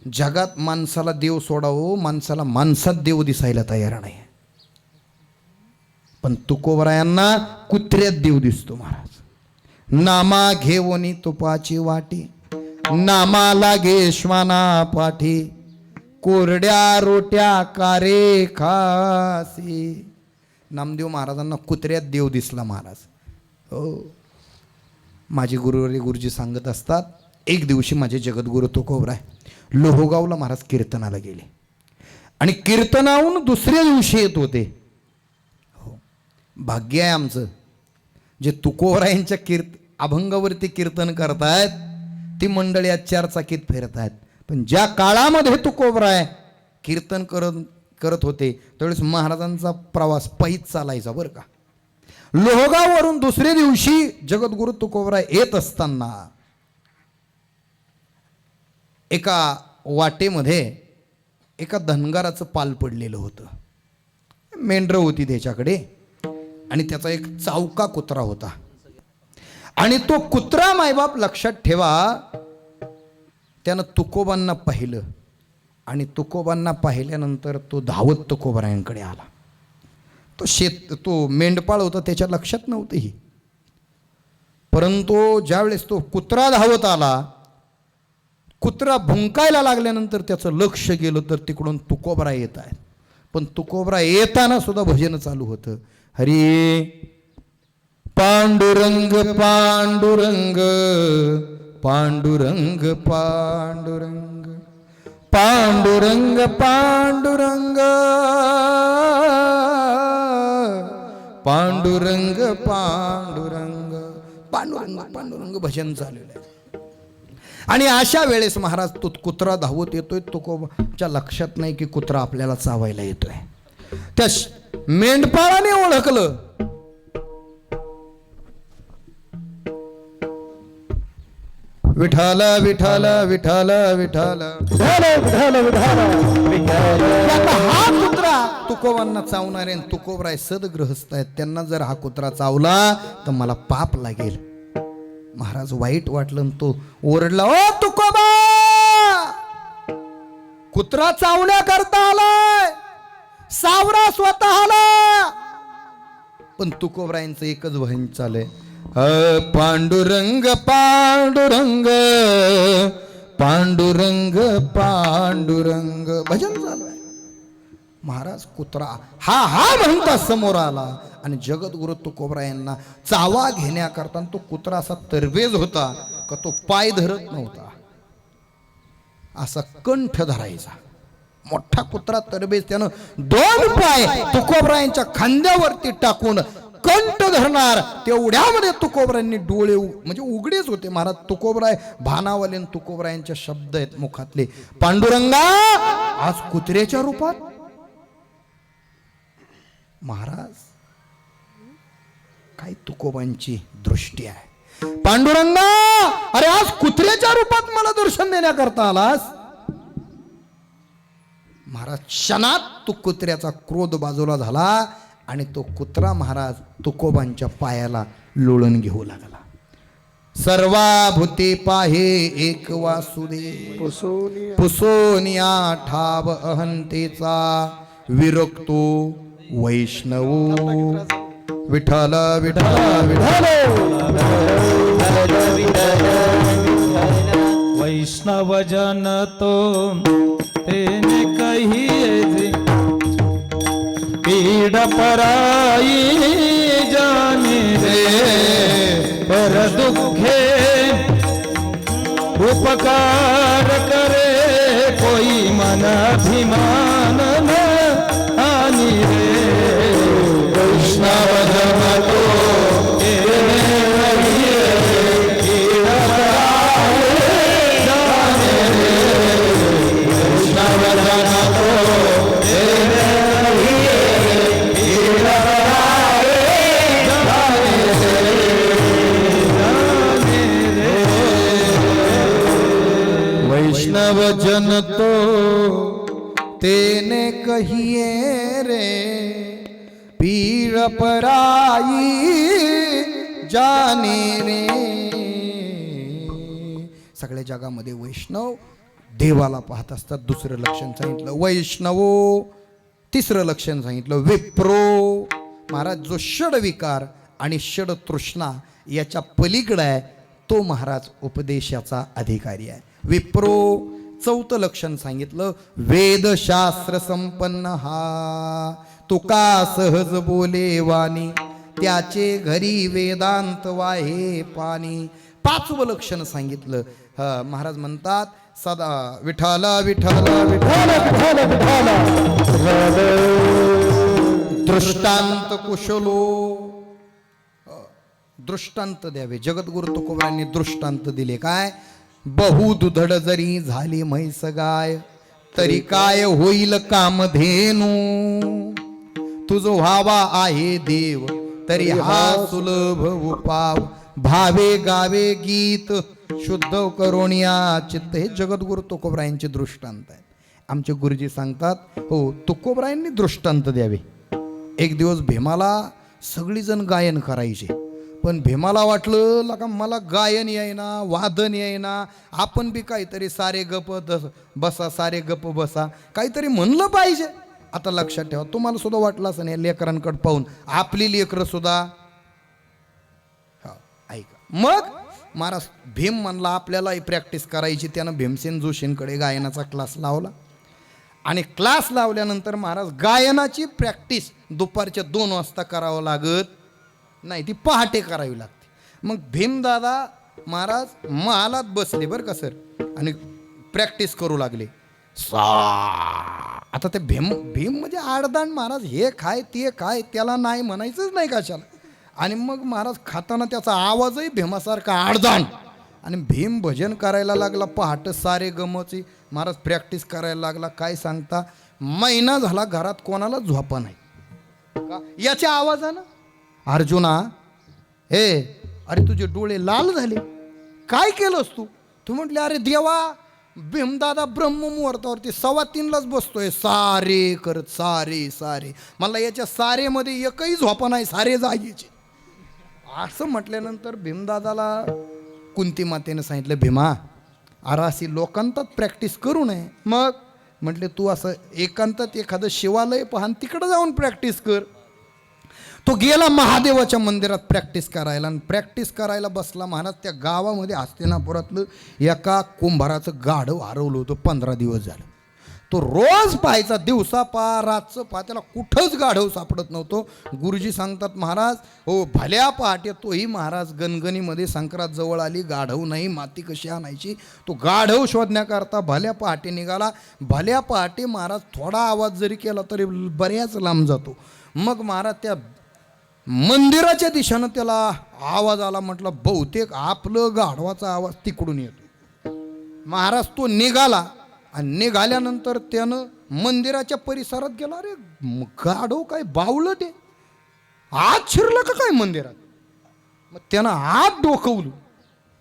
जगात माणसाला देव सोडावो, माणसाला माणसात देव दिसायला तयार नाही. पण तुकोबरायांना कुत्र्यात देव दिसतो. महाराज नामा घेवनी तुपाची वाटी नामा लागे श्वाना पाठी कोरड्या रोट्या कारे खासी. नामदेव महाराजांना कुत्र्यात देव दिसला. महाराज हो, माझे गुरुजी सांगत असतात, एक दिवशी माझे जगद्गुरु तुकोबराय लोहगावला महाराज कीर्तनाला गेले आणि कीर्तनाहून दुसऱ्या दिवशी येत होते. हो, भाग्य आहे आमचं जे तुकोबरायांच्या अभंगावरती कीर्तन करतायत ती मंडळी आज चारचाकीत फिरत आहेत. पण ज्या काळामध्ये तुकोबराय कीर्तन करत होते त्यावेळेस महाराजांचा प्रवास पायीच चालायचा बरं का. लोहगाववरून दुसऱ्या दिवशी जगद्गुरु तुकोबराय येत असताना एका वाटेमध्ये एका धनगराचं पाल पडलेलं होतं. मेंढरं होती त्याच्याकडे आणि त्याचा एक चावका कुत्रा होता. आणि तो कुत्रा मायबाप लक्षात ठेवा त्यानं तुकोबांना पाहिलं आणि तुकोबांना पाहिल्यानंतर तो धावत तुकोबरायांकडे आला. तो मेंढपाळ होता त्याच्या लक्षात नव्हतंही, परंतु ज्यावेळेस तो कुत्रा धावत आला, कुत्रा भुंकायला लागल्यानंतर त्याचं लक्ष गेलं तर तिकडून तुकोबराय येत आहेत. पण तुकोबराय येताना सुद्धा भजन चालू होतं, हरी पांडुरंग पांडुरंग पांडुरंग पांडुरंग पांडुरंग पांडुरंग पांडुरंग पांडुरंग पांडुरंग पांडुरंग भजन चाललेलं आहे. आणि अशा वेळेस महाराज तो कुत्रा धावत येतोय. तुकोबाच्या लक्षात नाही की कुत्रा आपल्याला चावायला येतोय. त्या मेंढपाळाने ओळखलं. विठाला विठाला विठाला विठाला हा कुत्रा तुकोबांना चावणारे. तुकोबराय सदगृहस्थ आहेत, त्यांना जर हा कुत्रा चावला तर मला पाप लागेल. महाराज वाईट वाटलं, तो ओरडला, ओ तुकोबा, कुत्रा चावण्याकरता आलाय, सावरा स्वतःला. पण तुकोबरायांचं एकच भजन चालय, पांडुरंग पांडुरंग पांडुरंग पांडुरंग भजन चालू आहे. महाराज कुत्रा हा हा म्हणता समोर आला आणि जगद्गुरु तुकोबरा यांना चावा घेण्याकरता तो कुत्रा असा तरबेज होता का तो पाय धरत नव्हता, असा कंठ धरायचा. मोठा कुत्रा तरबेज त्यानं 2 पाय तुकोबरायांच्या खांद्यावरती टाकून कंठ धरणार. तेवढ्यामध्ये तुकोबरायांनी डोळे म्हणजे उघडेच होते. महाराज तुकोबराय भानावले तुकोबरायांचे शब्द आहेत मुखातले, पांडुरंगा आज कुत्र्याच्या रूपात. महाराज काय तुकोबांची दृष्टी आहे. पांडुरंगा अरे आज कुत्र्याच्या रूपात मला दर्शन देण्याकरता आलास. महाराज क्षणात तो कुत्र्याचा क्रोध बाजूला झाला आणि तो कुत्रा महाराज तुकोबांच्या पायाला लोळण घेऊ लागला. सर्वाभूते पाहे एक वासुदेव पुसोनिया ठाव अहंतेचा विरक्तो वैष्णव विठ्ठल विठ्ठल वैष्णव जन तो तेने कहिए पीड पराई जाने रे पर दुखे उपकार करे कोई मन अभिमान न आनी रे वैष्णव जन तो तेने कहिए पीड पराई जाने रे वैष्णव जन तो तेने वैष्णव जन तो तेने कहिए रे पीर पराई जाने रे. सगळ्या जगामध्ये वैष्णव देवाला पाहत असतात. दुसरं लक्षण सांगितलं वैष्णवो. तिसरं लक्षण सांगितलं विप्रो. महाराज जो षड विकार आणि षड तृष्णा याच्या पलीकडे आहे तो महाराज उपदेशाचा अधिकारी आहे. विप्रो. चौथं लक्षण सांगितलं वेदशास्त्र संपन्न हा तुका सहज बोले वाणी त्याचे घरी वेदांत वाहे पाणी. 5वं लक्षण सांगितलं. महाराज म्हणतात सदा विठ्ठल विठ्ठल विठ्ठल विठ्ठल विठ्ठल दृष्टांत कुशलो. दृष्टांत द्यावे. जगद्गुरु तुकोबरांनी दृष्टांत दिले. काय? बहु दुधड जरी झाली म्हैस गाय तरी काय होईल कामधेनू. तुझ व्हावा आहे देव तरी हा सुलभ उपाव भावे गावे गीत शुद्ध करोनिया चित्त. हे जगद्गुरु तुकोबरायांचे दृष्टांत आहेत. आमचे गुरुजी सांगतात हो तुकोबरायांनी दृष्टांत द्यावे. एक दिवस भीमाला सगळीजण गायन करायचे पण भीमाला वाटलं लका मला गायन येईना वादन येईना आपण बी काहीतरी सारे गप बसा सारे गप बसा काहीतरी म्हणलं पाहिजे. आता लक्षात ठेवा तुम्हाला सुद्धा वाटलं असं नाही लेकरांकडे पाहून आपली लेकरं सुद्धा ऐका. मग महाराज भीम म्हणला आपल्यालाही प्रॅक्टिस करायची. त्यानं भीमसेन जोशींकडे गायनाचा क्लास लावला आणि क्लास लावल्यानंतर महाराज गायनाची प्रॅक्टिस दुपारच्या 2 वाजता करावं लागत नाही, ती पहाटे करावी लागते. मग भीमदादा महाराज महालात बसले बरं का सर आणि प्रॅक्टिस करू लागले. आता ते भीम म्हणजे आडदांड महाराज हे काय ते काय त्याला नाही म्हणायचंच नाही कशाला. आणि मग महाराज खाताना त्याचा आवाजही भीमासारखा आडदांड. आणि भीम भजन करायला लागला पहाटे सारे गमची. महाराज प्रॅक्टिस करायला लागला. काय सांगता महिना झाला घरात कोणाला झोपा नाही का याच्या आवाजानं. अर्जुना हे अरे तुझे डोळे लाल झाले काय केलंस तू. तू म्हटले अरे देवा भीमदादा ब्रह्ममुहूर्तावरती 3:15लाच बसतोय सारे करत सारे सारे. मला याच्या सारेमध्ये एकही झोपा नाही सारे जागीचे. असं म्हटल्यानंतर भीमदादाला कुंती मातेनं सांगितलं भीमा अरे अशी लोकांतात प्रॅक्टिस करू नये. मग म्हटले तू असं एकांतात एखादं शिवालय पहा तिकडं जाऊन प्रॅक्टिस कर. तो गेला महादेवाच्या मंदिरात प्रॅक्टिस करायला, आणि प्रॅक्टिस करायला बसला महाराज. त्या गावामध्ये हस्तिनापुरातलं एका कुंभाराचं गाढव हरवलं होतं. 15 दिवस झालं. तो रोज पाहायचा, दिवसा पहा रातचं पहा, त्याला कुठंच गाढव सापडत नव्हतं. गुरुजी सांगतात महाराज हो भल्या पहाटे तोही महाराज गणगणीमध्ये संक्रांत जवळ आली, गाढव नाही, माती कशी आणायची. तो गाढव शोधण्याकरता भल्या पहाटे निघाला. भल्या पहाटे महाराज थोडा आवाज जरी केला तरी बऱ्याच लांब जातो. मग महाराज त्या मंदिराच्या दिशेनं त्याला आवाज आला. म्हटलं बहुतेक आपलं गाढवाचा आवाज तिकडून येतो. महाराज तो निघाला, आणि निघाल्यानंतर त्यानं मंदिराच्या परिसरात गेला. अरे गाढव काय बावलं ते आत शिरलं का काय मंदिरात. मग त्यानं आत डोकवलं.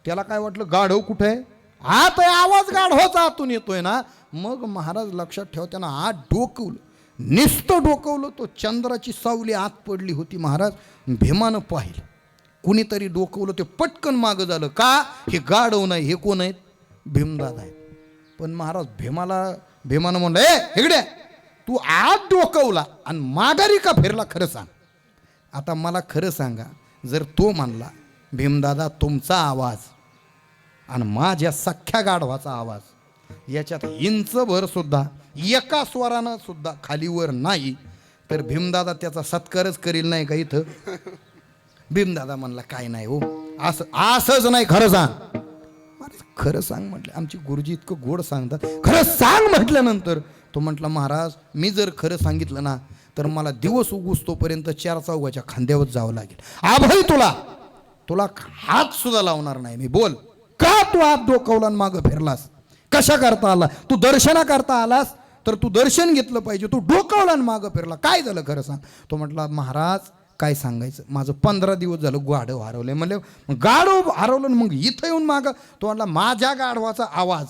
त्याला काय वाटलं गाढव कुठे आहे, आत आहे, आवाज गाढवाचा आतून येतोय ना. मग महाराज लक्षात ठेवा, त्यानं आत डोकवलं, नुसतं डोकवलं. तो चंद्राची सावली आत पडली होती. महाराज भीमानं पाहिलं, कुणीतरी डोकवलं. ते पटकन मागं झालं. का हे गाढव नाही, हे कोण आहेत, भीमदादा आहेत. पण महाराज भीमानं म्हणलं ए इकडे, तू आत डोकवला आणि माघारी का फिरला, खरं सांग. आता मला खरं सांगा, जर तो म्हणला भीमदादा तुमचा आवाज आणि माझ्या सख्या गाढवाचा आवाज याच्यात इंचभर सुद्धा एका स्वरानं सुद्धा खालीवर नाही, तर भीमदादा त्याचा सत्कारच करील नाही का इथं. भीमदादा म्हणला काय नाही हो, असंच नाही, खरं सांग. खरं सांग म्हटलं. आमची गुरुजी इतकं गोड सांगतात. खरं सांग म्हटल्यानंतर तो म्हटला महाराज मी जर खरं सांगितलं ना तर मला दिवस उगवतोपर्यंत 4 चौघाच्या खांद्यावर जावं लागेल. आभाई तुला हात सुद्धा लावणार नाही मी. बोल का तू हात डोकावला आणि मागं फिरलास, कशा करता आला. तू दर्शना करता आलास तर तू दर्शन घेतलं पाहिजे. तू डोकावला आणि मागं फिरला, काय झालं खरं सांग. तो म्हटला महाराज काय सांगायचं, माझं 15 दिवस झालं गाढव हरवलंय. म्हणले गाढव हरवलं मग इथं येऊन मागं. तो म्हटला माझ्या गाढवाचा आवाज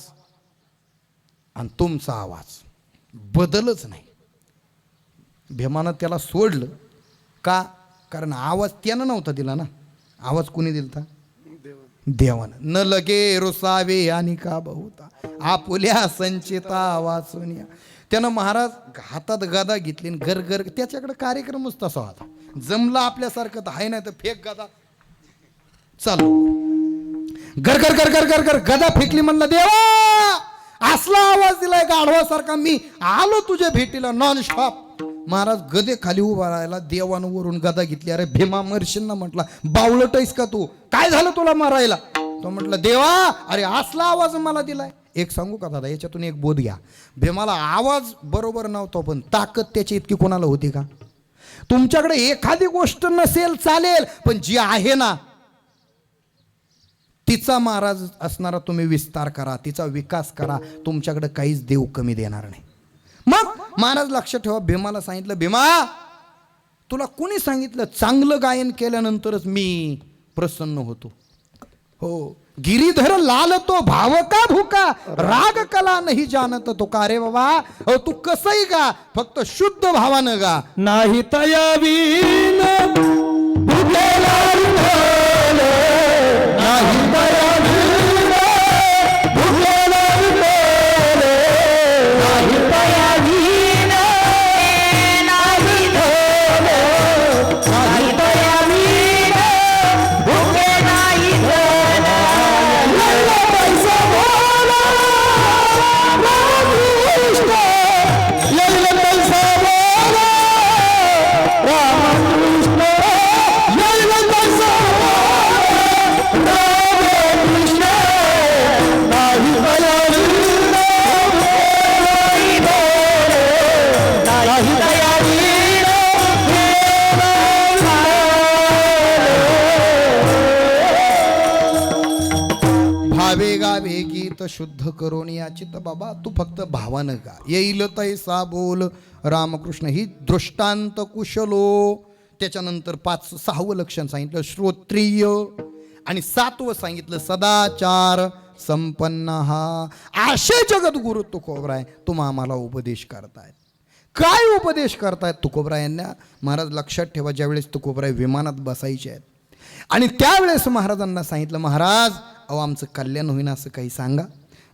आणि तुमचा आवाज बदलच नाही. भीमानं त्याला सोडलं. का, कारण आवाज त्यानं नव्हता दिला ना. आवाज कुणी दिलता, देवानं. न लगे रुसावे आणि का बहुता आपुल्या संचिता वाचुनिया. त्यानं महाराज हातात गदा घेतली, घर त्याच्याकडे कार्यक्रमच तसा होता. जमला आपल्यासारखं तर आहे, नाही तर फेक गदा चालू. घर गदा फेकली. म्हणलं देवा असला आवाज दिलाय गाढवासारखा, मी आलो तुझ्या भेटीला नॉन स्टॉप. महाराज गदे खाली उभा राहायला. देवानं वरून गदा घेतली. अरे भीमा मरशील ना. म्हटला बावळटयस का तू, काय झालं तुला मारायला. तो म्हटलं देवा अरे असला आवाज मला दिलाय. एक सांगू का दादा, याच्यातून एक बोध घ्या. भीमाला आवाज बरोबर नव्हता पण ताकद त्याची इतकी कोणाला होती का. तुमच्याकडे एखादी गोष्ट नसेल चालेल, पण जी आहे ना तिचा महाराज असणारा तुम्ही विस्तार करा, तिचा विकास करा. तुमच्याकडे काहीच देव कमी देणार नाही. मग महाराज लक्षात ठेवा, भीमाला सांगितलं भीमा तुला कुणी सांगितलं चांगलं गायन केल्यानंतरच मी प्रसन्न होतो. हो गिरीधर लाल तो भाव का भूका, राग कला नाही जानत तो का. रे बाबा हो तू कसंही गा, फक्त शुद्ध भावानं गा. नाही तयावीन भुकेला विठ्ठल, नाही तयावीन भुकेला विठ्ठल, नाही तयावीन नाही धन, नाही तयावीन भुके नाही धन. लैला पैसा बोला रामकृष्ण, लैला पैसा बोला रामकृष्ण, लैला पैसा बोला रामकृष्ण, नाही तयावीन नाही धन, नाही तयावीन भावे गावे गीत शुद्ध करून याचित बाबा तू फक्त भावानं गा. येईल तैसा बोल रामकृष्ण. ही दृष्टांत कुशलो. त्याच्यानंतर 6वं लक्षण सांगितलं श्रोत्रिय, आणि 7वं सांगितलं सदाचार संपन्न. हा आशय जगद्गुरु तुकोबराय तुम्हा आम्हाला उपदेश करतायत. काय उपदेश करतायत तुकोबरायांना. महाराज लक्षात ठेवा, ज्यावेळेस तुकोबराय विमानात बसायचे आहेत आणि त्यावेळेस महाराजांना सांगितलं महाराज अहो आमचं कल्याण होईना असं काही सांगा.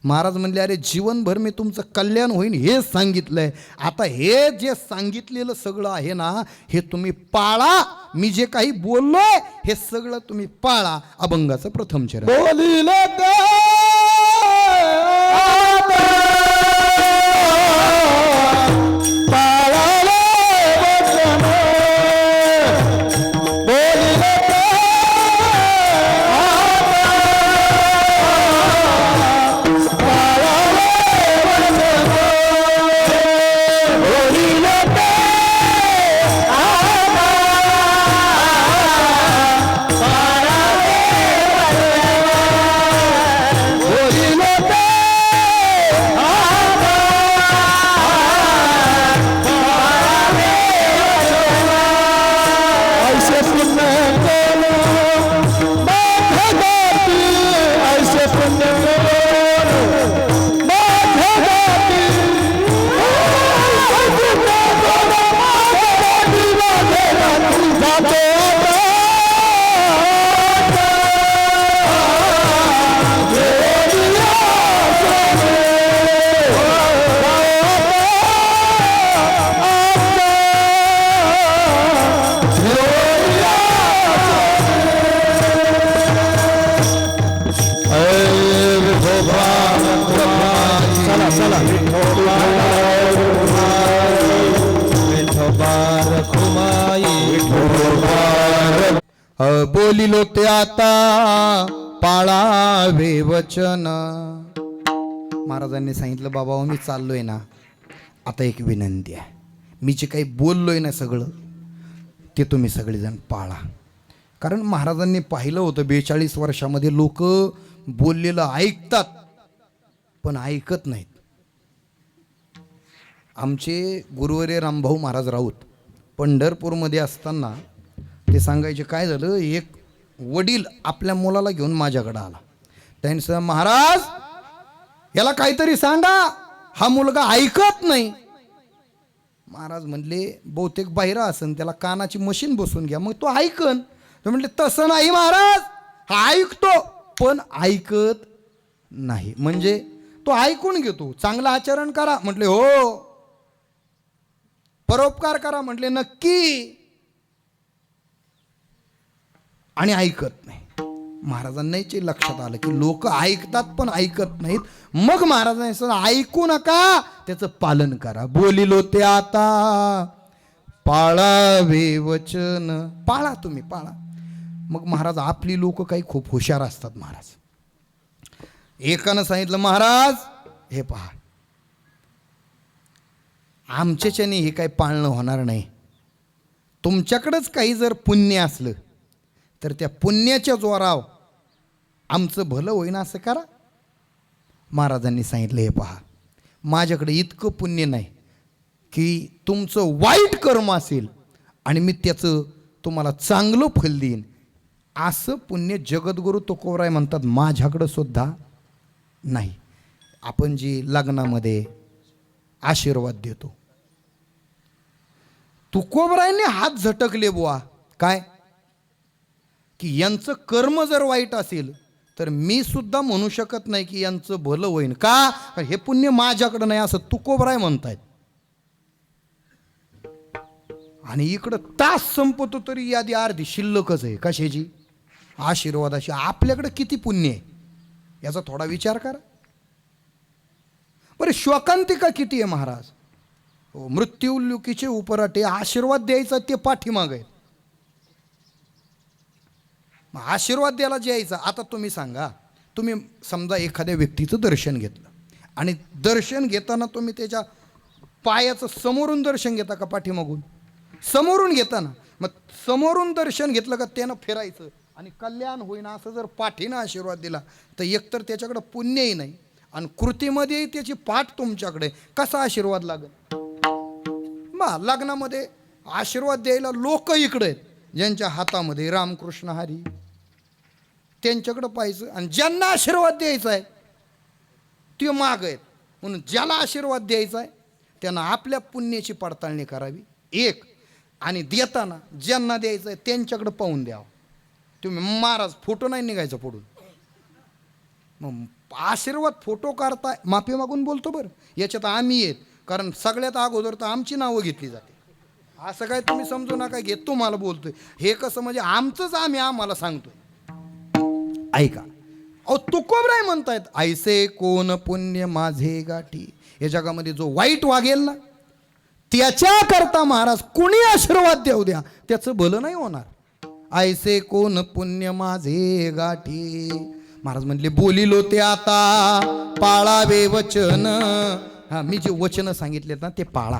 महाराज म्हणले अरे जीवनभर मी तुमचं कल्याण होईल हे सांगितलंय, आता हे जे सांगितलेलं सगळं आहे ना हे तुम्ही पाळा, मी जे काही बोललोय हे सगळं तुम्ही पाळा. अभंगाचं प्रथम चरण. बोलिले ते पाळाले वचन, बोलिले ते पाळाले वचन, बोलिले ते बोलिले ते ऐसे पुण्य केलो माझ्या गाती, ऐसे पुण्य केलो माझ्या गाती, ऐसे पुण्य केलो माझ्या गाती, माझ्या गाती जातो चला चला बोलिलो ते आता पाळावे वचन. महाराजांनी सांगितलं बाबा मी चाललोय ना, आता एक विनंती आहे, मी जे काही बोललोय ना सगळं ते तुम्ही सगळेजण पाळा. कारण महाराजांनी पाहिलं होतं 42 वर्षामध्ये लोक बोललेलं ऐकतात पण ऐकत नाहीत. आमचे गुरुवर्य रामभाऊ महाराज राऊत पंढरपूरमध्ये असताना ते सांगायचे काय झालं, एक वडील आपल्या मुलाला घेऊन माझ्याकडे आला. त्यांनी सांगितलं महाराज याला काहीतरी सांगा, हा मुलगा ऐकत नाही. महाराज म्हणले बहुतेक बाहेर असन, त्याला कानाची मशीन बसून घ्या मग तो ऐकन. ते म्हटले तसं नाही महाराज, हा ऐकतो पण ऐकत नाही. म्हणजे तो ऐकून घेतो, चांगलं आचरण करा म्हटले हो, परोपकार करा म्हटले नक्की, आणि ऐकत नाही. महाराजांनाही लक्षात आलं की लोक ऐकतात पण ऐकत नाहीत. मग महाराजांनी सांगितलं ऐकू नका, त्याचं पालन करा. बोलिलो ते आता पाळावे वचन, पाळा तुम्ही पाळा. मग महाराज आपली लोक काही खूप हुशार असतात. महाराज एकानं सांगितलं महाराज हे पहा आमच्याच्याने हे काही पाळणं होणार नाही, तुमच्याकडंच काही जर पुण्य असलं तर त्या पुण्याच्या जोराव आमचं भलं होईना असं करा. महाराजांनी सांगितलं हे पहा माझ्याकडे इतकं पुण्य नाही की तुमचं वाईट कर्म असेल आणि मी त्याचं तुम्हाला चांगलं फल देईन, असं पुण्य जगद्गुरू तुकोबराय म्हणतात माझ्याकडं सुद्धा नाही. आपण जी लग्नामध्ये आशीर्वाद देतो, तुकोबरायांनी हात झटकले बुवा काय की यांचं कर्म जर वाईट असेल तर मी सुद्धा म्हणू शकत नाही की यांचं भलं होईन का, हे पुण्य माझ्याकडं नाही असं तुकोबराय म्हणतायत. आणि इकडं तास संपतो तरी यादी अर्धी शिल्लकच आहे कशाची, आशीर्वादाची. आपल्याकडं किती पुण्य आहे याचा थोडा विचार करा बरं. शोकांतिका किती आहे महाराज, मृत्युल्युकीचे उपराटे आशीर्वाद द्यायचा ते पाठीमाग आहेत. आशीर्वाद द्यायला जे यायचा. आता तुम्ही सांगा, तुम्ही समजा एखाद्या व्यक्तीचं दर्शन घेतलं आणि दर्शन घेताना तुम्ही त्याच्या पायाचं समोरून दर्शन घेता का पाठीमागून? समोरून घेताना. मग समोरून दर्शन घेतलं का त्यानं फिरायचं आणि कल्याण होईना असं जर पाठीनं आशीर्वाद दिला तर एकतर त्याच्याकडं पुण्यही नाही आणि कृतीमध्येही त्याची पाठ तुमच्याकडे, कसा आशीर्वाद लागेल? मग लग्नामध्ये आशीर्वाद द्यायला लोक इकडे आहेत, ज्यांच्या हातामध्ये रामकृष्ण हरी त्यांच्याकडं पाहायचं, आणि ज्यांना आशीर्वाद द्यायचा आहे ते माग आहेत. म्हणून ज्याला आशीर्वाद द्यायचा आहे त्यांना आपल्या पुण्याची पडताळणी करावी एक, आणि देताना ज्यांना द्यायचं आहे त्यांच्याकडं पाहून द्यावं. तुम्ही महाराज फोटो नाही निघायचं पुढून. मग आशीर्वाद फोटो काढताय, माफी मागून बोलतो बरं, याच्यात आम्ही येत, कारण सगळ्यात अगोदर तर आमची नावं घेतली जाते. असं काय तुम्ही समजू नका घेत तुम्हाला बोलतोय, हे कसं म्हणजे आमचंच आम्ही आम्हाला सांगतोय. ऐका, अहो तुकोबराय म्हणतायत, ऐसे कोण पुण्य माझे गाठी. या जगामध्ये जो वाईट वागेल ना त्याच्याकरता महाराज कुणी आशीर्वाद देऊ द्या त्याचं भलं नाही होणार. ऐसे कोण पुण्य माझे गाठी. महाराज म्हणले बोलिलो ते आता पाळावे वचन. हा, मी जे वचन सांगितले ना ते पाळा.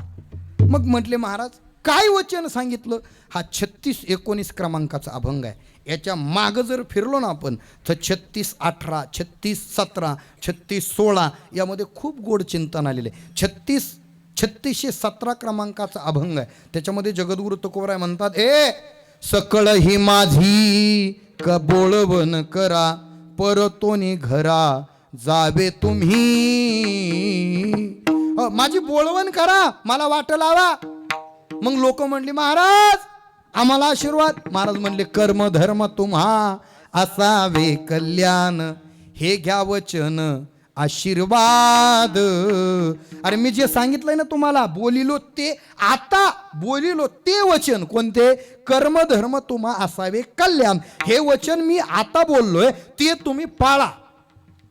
मग म्हटले महाराज काय वचन सांगितलं. हा 36-19 क्रमांकाचा अभंग आहे. याच्या मागं जर फिरलो ना आपण तर 36-18, 36-17, 36-16 यामध्ये खूप गोड चिंतन आलेले आहे. 3617 क्रमांकाचा अभंग आहे. त्याच्यामध्ये जगद्गुरु तुकोबराय म्हणतात, ए सकळ ही माझी का बोळवण करा, परतोनी घरा जावे तुम्ही. माझी बोळवण करा, मला वाट लावा. मग लोक म्हणली महाराज आम्हाला आशीर्वाद. महाराज म्हणले कर्म धर्म तुम्हा असावे कल्याण, हे घ्या वचन आशीर्वाद. अरे मी जे सांगितलंय ना तुम्हाला, बोलिलो ते आता बोलिलो ते वचन कोणते, कर्म धर्म तुम्हा असावे कल्याण, हे वचन मी आता बोललोय ते तुम्ही पाळा.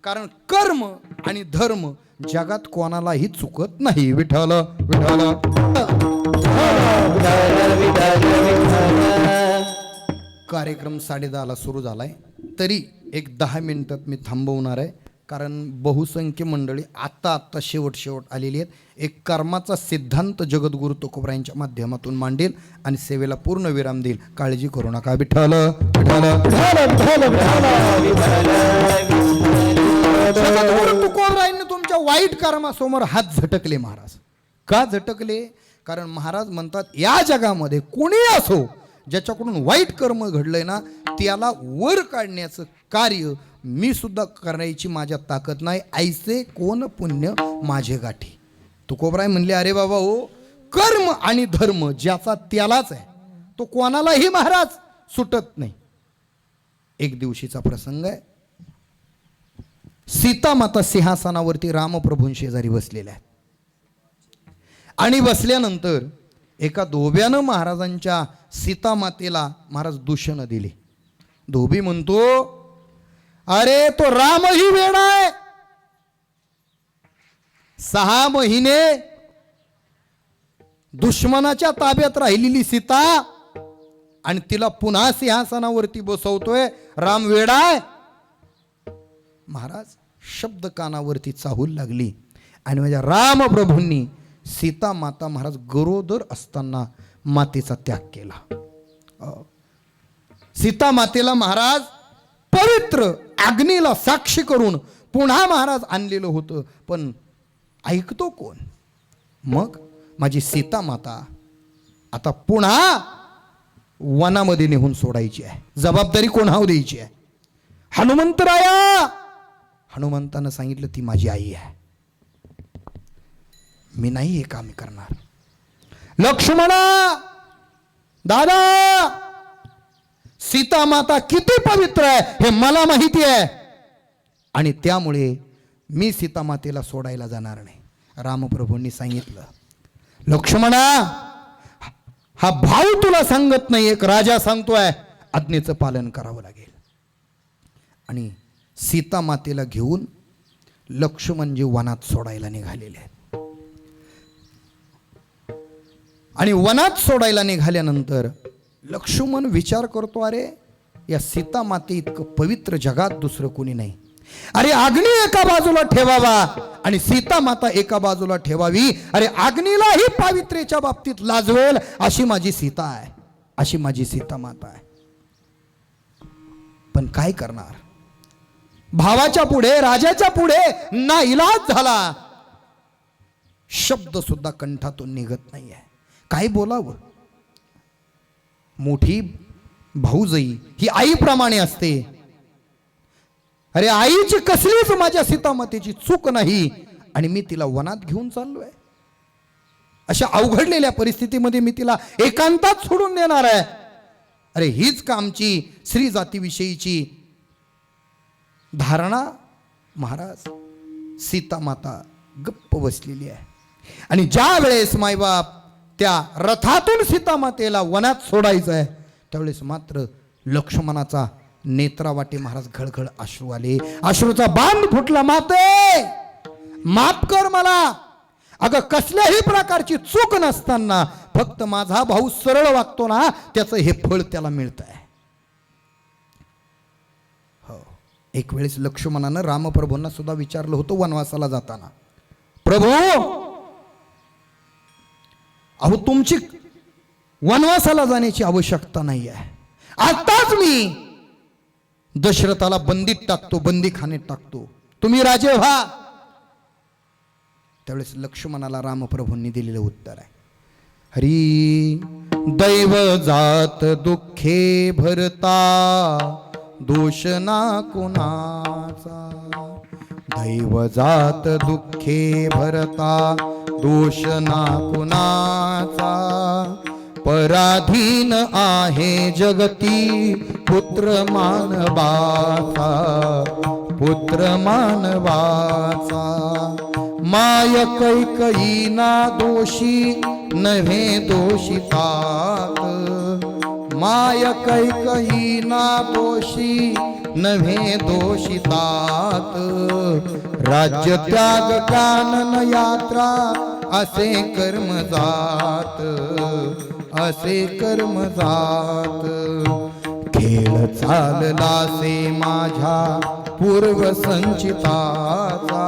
कारण कर्म आणि धर्म जगात कोणालाही चुकत नाही. विठ्ठल विठ्ठल. कार्यक्रम 10:30ला सुरू झालाय, तरी एक 10 मिनिटात मी थांबवणार आहे. कारण बहुसंख्य मंडळी आत्ता शेवट आलेली आहेत. एक कर्माचा सिद्धांत जगद्गुरु तुकोबरायांच्या माध्यमातून मांडेल आणि सेवेला पूर्ण विराम देईल. काळजी करू नका. विठ्ठल विठ्ठल. जगद्गुरु तुकोबरायांनी तुमच्या वाईट कर्मासमोर हात झटकले महाराज. का झटकले? कारण महाराज म्हणतात या जगामध्ये कोणी असो ज्याच्याकडून वाईट कर्म घडलंय ना त्याला वर काढण्याचं कार्य मी सुद्धा करायची माझ्या ताकद नाही. ऐसे कोण पुण्य माझे गाठी. तुकोबराय म्हणले अरे बाबा हो, कर्म आणि धर्म ज्याचा त्यालाच आहे, तो कोणालाही महाराज सुटत नाही. एक दिवशीचा प्रसंग आहे. सीता माता सिंहासनावरती रामप्रभूंशेजारी बसलेल्या आहेत आणि बसल्यानंतर एका धोब्यानं महाराजांच्या सीता मातेला महाराज दूषणं दिली. धोबी म्हणतो अरे तो रामही वेडा आहे. 6 महिने दुश्मनाच्या ताब्यात राहिलेली सीता आणि तिला पुन्हा सिंहासनावरती बसवतोय. राम वेडा आहे. महाराज शब्द कानावरती चाहूल लागली आणि माझ्या रामप्रभूंनी सीता माता महाराज गरोदर असताना मातेचा त्याग केला. सीता मातेला महाराज पवित्र अग्नीला साक्षी करून पुन्हा महाराज आणलेलं होतं, पण ऐकतो कोण? मग माझी सीता माता आता पुन्हा वनामध्ये नेहून सोडायची आहे. जबाबदारी कोणावर द्यायची आहे? हनुमंतराया. हनुमंतानं सांगितलं ती माझी आई आहे, मी नाही हे काम करणार. लक्ष्मणा दादा, सीता माता किती पवित्र आहे हे मला माहिती आहे आणि त्यामुळे मी सीता मातेला सोडायला जाणार नाही. रामप्रभूंनी सांगितलं लक्ष्मणा हा भाऊ तुला सांगत नाही, एक राजा सांगतोय, आज्ञेचं पालन करावं लागेल. आणि सीता मातेला घेऊन लक्ष्मण जे वनात सोडायला निघालेले आहेत. आणि वनात सोडायला निघाल्यानंतर लक्ष्मण विचार करतो अरे या सीता माते इतकं पवित्र जगात दुसरं कोणी नाही. अरे अग्नी एका बाजूला ठेवावा आणि सीता माता एका बाजूला ठेवावी. अरे अग्नीलाही पावित्र्याच्या बाबतीत लाजवेल अशी माझी सीता आहे, अशी माझी सीता माता आहे. पण काय करणार? भावाच्या पुढे, राजाच्या पुढे नाइलाज झाला. शब्द सुद्धा कंठातून निघत नाहीये. काय बोलावं? मोठी भाऊजाई ही आईप्रमाणे असते. अरे आईची कसलीच माझ्या सीतामातेची चूक नाही आणि मी तिला वनात घेऊन चाललोय. अशा अवघडलेल्या परिस्थितीमध्ये मी तिला एकांतात सोडून देणार आहे. अरे हीच का आमची स्त्री जातीविषयीची धारणा? महाराज सीता माता गप्प बसलेली आहे आणि ज्या वेळेस मायबाप त्या रथातून सीता मातेला वनात सोडायचं आहे त्यावेळेस मात्र लक्ष्मणाचा नेत्रावाटे महाराज घळघळ अश्रू आले. अश्रूचा बांध फुटला. माते माफ कर मला. अगं कसल्याही प्रकारची चूक नसताना फक्त माझा भाऊ सरळ वागतो ना त्याचं हे फळ त्याला मिळत आहे. हो, एक वेळेस लक्ष्मणानं रामप्रभूंना सुद्धा विचारलं होतं वनवासाला जाताना, प्रभू अहो तुमची वनवासाला जाण्याची आवश्यकता नाही आहे. आताच मी दशरथाला बंदीत टाकतो, बंदीखान्यात टाकतो, तुम्ही राजे व्हा. त्यावेळेस लक्ष्मणाला रामप्रभूंनी दिलेलं उत्तर आहे, हरी दैव जात दुःखे भरता दोष ना कुणाचा. दैव जात दुःखे भरता दोष ना कुणाचा. पराधीन आहे जगती पुत्र मानवाचा. पुत्र मानवाचा. माय कैकयी ना दोषी नव्हे दोषितात. माय कैकयी ना दोषी नव्हे दोषितात. राज्य त्याग कानन यात्रा असे कर्म जात. असे कर्म जात. खेळ चाललासे माझ्या पूर्व संचिताचा.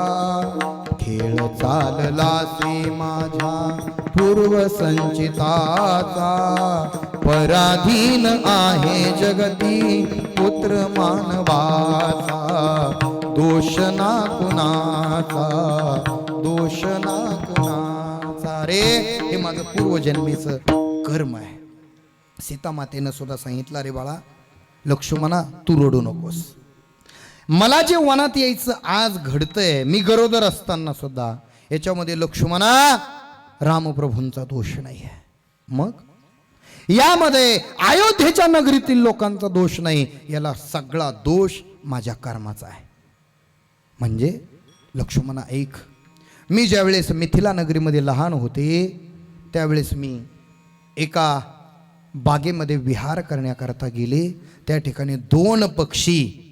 खेळ चाललासे माझ्या पूर्व संचिताचा. पराधीन आहे जगती पुत्र मानवाचा. दोष ना कुणाचा. दोष ना कुणाचा. रे हे माझं पूर्वजन्मीचं कर्म आहे. सीतामातेनं सुद्धा सांगितलं, रे बाळा लक्ष्मणा तू रडू नकोस. मला जे वनात यायचं आज घडतंय मी गरोदर असताना सुद्धा याच्यामध्ये लक्ष्मणा रामप्रभूंचा दोष नाही आहे. मग यामध्ये अयोध्येच्या नगरीतील लोकांचा दोष नाही, याला सगळा दोष माझ्या कर्माचा आहे. म्हणजे लक्ष्मणा ऐक, मी ज्यावेळेस मिथिला नगरीमध्ये लहान होते त्यावेळेस मी एका बागेमध्ये विहार करण्याकरता गेले. त्या ठिकाणी 2 पक्षी,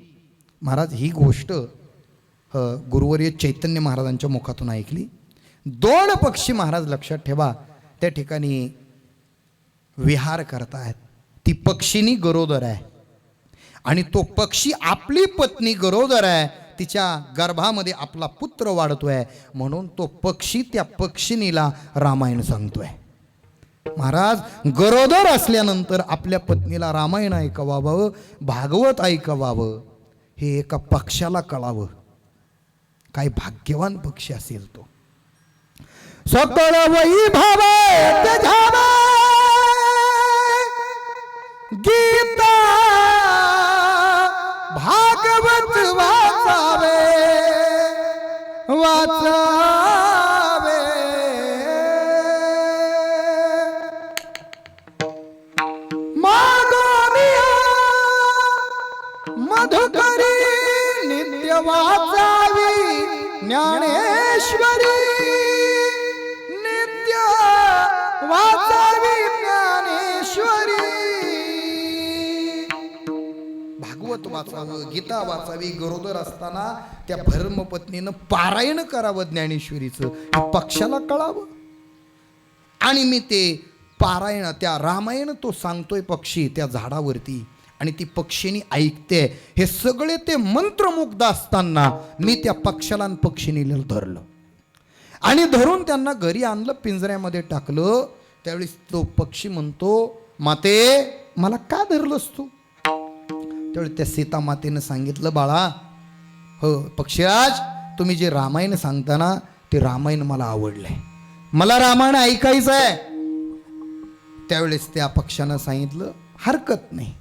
महाराज ही गोष्ट गुरुवर्य चैतन्य महाराजांच्या मुखातून ऐकली. 2 पक्षी महाराज लक्षात ठेवा त्या ठिकाणी विहार करतायत. ती पक्षिणी गरोदर आहे आणि तो पक्षी आपली पत्नी गरोदर आहे, तिच्या गर्भामध्ये आपला पुत्र वाढतोय म्हणून तो पक्षी त्या पक्षिणीला रामायण सांगतोय. महाराज गरोदर असल्यानंतर आपल्या पत्नीला रामायण ऐकवावं, भागवत ऐकवावं हे एका पक्षाला कळावं. काय भाग्यवान पक्षी असेल तो. सकळ वैभव त्याच्यावे गीता भागवत वाचावे. वाचावे मागोनिया मधुकरी नित्य वाचावी. ज्ञानेश्वरी नित्य वाचावी. ज्ञानेश्वरी भागवत वाचावं, गीता वाचावी. गरोदर असताना त्या धर्मपत्नीनं पारायण करावं ज्ञानेश्वरीचं, पक्षाला कळावं. आणि मी ते पारायण त्या रामायण तो सांगतोय पक्षी त्या झाडावरती आणि ती पक्षिणी ऐकते. हे सगळे ते मंत्रमुग्ध असताना मी त्या पक्षाला आणि पक्षिणीला धरलं आणि धरून त्यांना घरी आणलं, पिंजऱ्यामध्ये टाकलं. त्यावेळेस तो पक्षी म्हणतो, माते मला का धरलंस तू? त्यावेळी त्या सीता मातेनं सांगितलं, बाळा हो पक्षीराज तुम्ही जे रामायण सांगता ना ते रामायण मला आवडलंय, मला रामायण ऐकायचं आहे. त्यावेळेस त्या पक्षानं सांगितलं, हरकत नाही,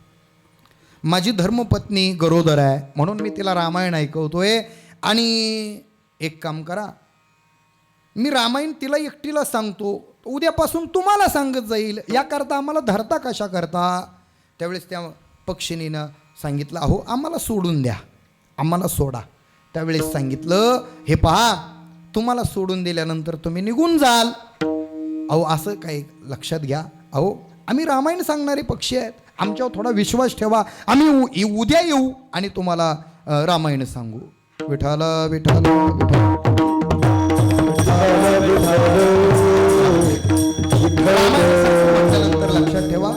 माझी धर्मपत्नी गरोदर आहे म्हणून मी तिला रामायण ऐकवतोय आणि एक काम करा, मी रामायण तिला एकटीला सांगतो, उद्यापासून तुम्हाला सांगत जाईल, याकरता आम्हाला धरता कशा करता? त्यावेळेस त्या पक्षिणीनं सांगितलं, अहो आम्हाला सोडून द्या, आम्हाला सोडा. त्यावेळेस सांगितलं, हे पहा, तुम्हाला सोडून दिल्यानंतर तुम्ही निघून जाल. अहो असं काही लक्षात घ्या, अहो आम्ही रामायण सांगणारे पक्षी आहेत, आमच्यावर थोडा विश्वास ठेवा, आम्ही उद्या येऊ आणि तुम्हाला रामायण सांगू. विठाल विठाल म्हटल्यानंतर लक्षात ठेवा.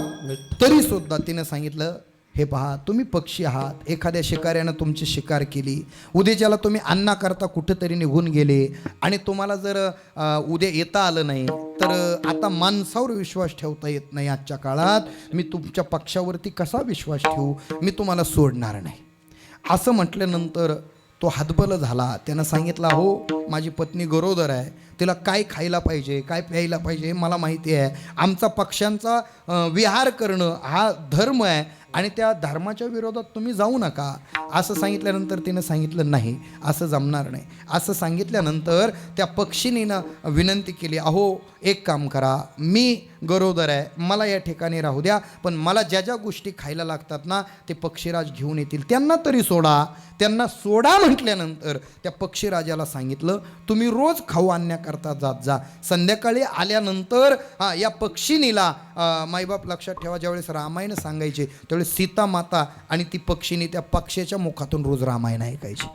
तरी सुद्धा तिनं सांगितलं, हे पहा, तुम्ही पक्षी आहात, एखाद्या शिकाऱ्यानं तुमची शिकार केली, उद्याच्याला तुम्ही अन्नाकरता कुठेतरी निघून गेले आणि तुम्हाला जर उद्या येता आलं नाही तर आता माणसावर विश्वास ठेवता येत नाही आजच्या काळात, मी तुमच्या पक्षावरती कसा विश्वास ठेवू, मी तुम्हाला सोडणार नाही. असं म्हटल्यानंतर तो हतबल झाला. त्यानं सांगितलं, हो माझी पत्नी गरोदर आहे, तिला काय खायला पाहिजे, काय प्यायला पाहिजे मला माहिती आहे, आमचा पक्ष्यांचा विहार करणं हा धर्म आहे आणि त्या धर्माच्या विरोधात तुम्ही जाऊ नका. असं सांगितल्यानंतर तिनं सांगितलं, नाही असं जमणार नाही. असं सांगितल्यानंतर त्या पक्षिणीनं विनंती केली, अहो एक काम करा, मी गरोदर आहे, मला या ठिकाणी राहू द्या, पण मला ज्या ज्या गोष्टी खायला लागतात ना ते पक्षीराज घेऊन येतील, त्यांना तरी सोडा. त्यांना सोडा म्हटल्यानंतर त्या पक्षीराजाला सांगितलं, तुम्ही रोज खाऊ आणण्याकरता जात जा, संध्याकाळी आल्यानंतर या पक्षिणीला माईबाप लक्षात ठेवा, ज्यावेळेस रामायण सांगायचे त्यावेळेस सीता माता आणि ती पक्षिणी त्या पक्षाच्या मुखातून रोज रामायण ऐकायची.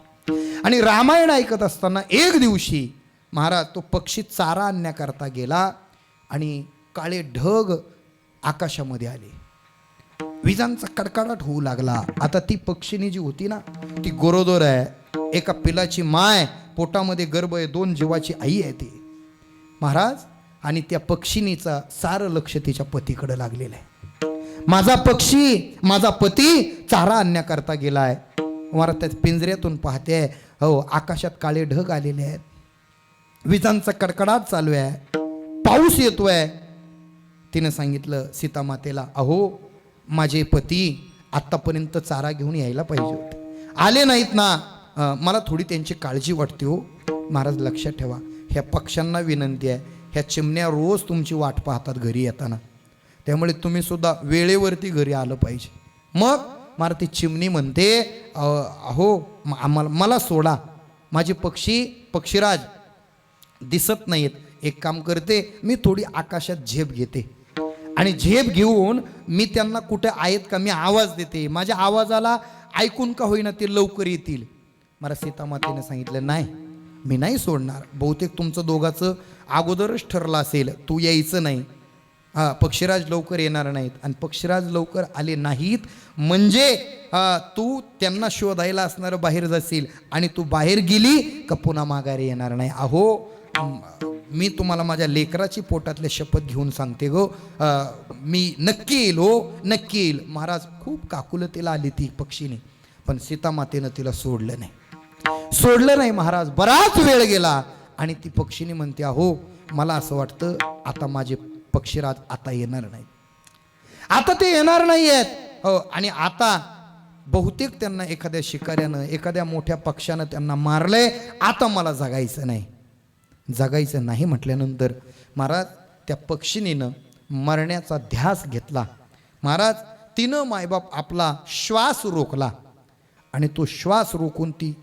आणि रामायण ऐकत असताना एक दिवशी महाराज तो पक्षी चारा आणण्याकरता गेला आणि काळे ढग आकाशामध्ये आले, विजांचा कडकडाट होऊ लागला. आता ती पक्षिणी जी होती ना ती गरोदर आहे, एका पिलाची माय, पोटामध्ये गर्भ आहे, 2 जीवाची आई आहे ती महाराज. आणि त्या पक्षिणीचा सारं लक्ष तिच्या पतीकडे लागलेलं आहे. माझा पक्षी, माझा पती चारा आणण्याकरता गेलाय. मला त्या पिंजऱ्यातून पाहते, हो आकाशात काळे ढग आलेले आहेत, विजांचा कडकडाट चालू आहे, पाऊस येतोय. तिनं सांगितलं सीता मातेला, अहो माझे पती आत्तापर्यंत चारा घेऊन यायला पाहिजे होते, आले नाहीत ना, मला थोडी त्यांची काळजी वाटते हो. महाराज लक्षात ठेवा, ह्या पक्ष्यांना विनंती आहे, ह्या चिमण्या रोज तुमची वाट पाहतात घरी येताना, त्यामुळे तुम्ही सुद्धा वेळेवरती घरी आलं पाहिजे. मग मला ती चिमणी म्हणते, अहो मला सोडा, माझे पक्षीराज दिसत नाहीत, एक काम करते, मी थोडी आकाशात झेप घेते आणि झेप घेऊन मी त्यांना कुठे आहेत का मी आवाज देते, माझ्या आवाजाला ऐकून का होईना ते लवकर येतील. मला सीतामातेने सांगितलं, नाही मी नाही सोडणार, बहुतेक तुमचं दोघांचं अगोदरच ठरलं असेल, तू यायचं नाही, पक्षीराज लवकर येणार नाहीत. आणि पक्षीराज लवकर आले नाहीत म्हणजे तू त्यांना शोधायला असणार बाहेर जाशील आणि तू बाहेर गेली का पुन्हा माघारी येणार नाही. अहो मी तुम्हाला माझ्या लेकराची पोटातले शपथ घेऊन सांगते गो, मी नक्की येईल, हो नक्की येईल. महाराज खूप काकुलतेला आली ती पक्षीने, पण सीतामातेनं तिला सोडलं नाही महाराज. बराच वेळ गेला आणि ती पक्षीने म्हणते, अहो मला असं वाटतं आता माझे पक्षीराज आता येणार नाहीत, आता ते येणार नाही आहेत. हो, आणि आता बहुतेक त्यांना एखाद्या शिकाऱ्यानं, एखाद्या मोठ्या पक्षानं त्यांना मारलंय, आता मला जगायचं नाही म्हटल्यानंतर महाराज त्या पक्षिणीनं मरण्याचा ध्यास घेतला. महाराज तिनं मायबाप आपला श्वास रोखला आणि तो श्वास रोखून ती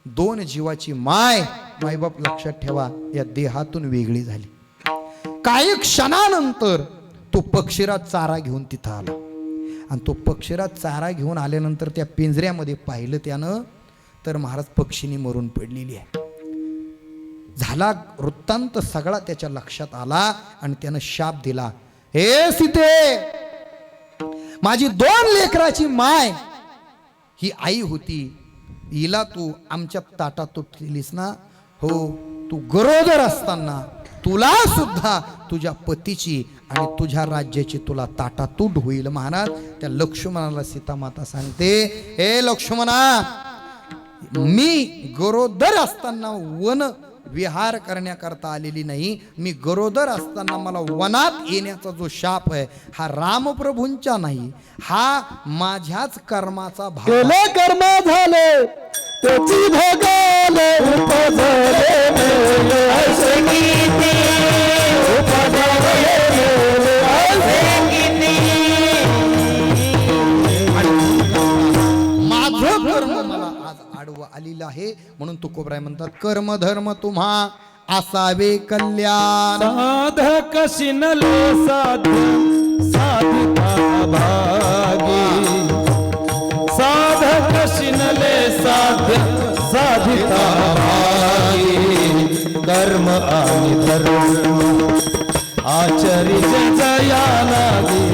2 जीवाची मायबाप लक्षात ठेवा या देहातून वेगळी झाली. काही क्षणानंतर तो पक्षीराज चारा घेऊन तिथं आला आणि तो पक्षीराज चारा घेऊन आल्यानंतर त्या पिंजऱ्यामध्ये पाहिलं त्यानं, तर महाराज पक्षिणी मरून पडलेली आहे. झाला वृत्तांत सगळा त्याच्या लक्षात आला आणि त्यानं शाप दिला, हे सीते, माझी 2 लेकराची माय ही आई होती, हिला तू आमच्या ताटात केलीस ना, हो तू गरोदर असताना तुला सुद्धा तुझ्या पतीची आणि तुझ्या राज्याची तुला ताटातूट होईल. महाराज त्या लक्ष्मणाला सीतामाता सांगते, हे लक्ष्मणा, मी गरोदर असताना वन विहार करण्याकरता आलेली नाही, मी गरोदर असताना मला वनात येण्याचा जो शाप आहे हा रामप्रभूंचा नाही, हा माझ्याच कर्माचा भाग. केले कर्म झाले त्याची भोगाले उपजले मेले असे किती, उपजले मेले असे किती. माझं कर्म मला आज आडवं आलेलं आहे. आहे. म्हणून तुकोबराय म्हणतात कर्म धर्म तुम्हा असावे कल्याण. साधक शिनले साध्य साधिता भागी साधक शिनले साध्य साधिता भागी कर्म आणि धर्म आचरित जया लागे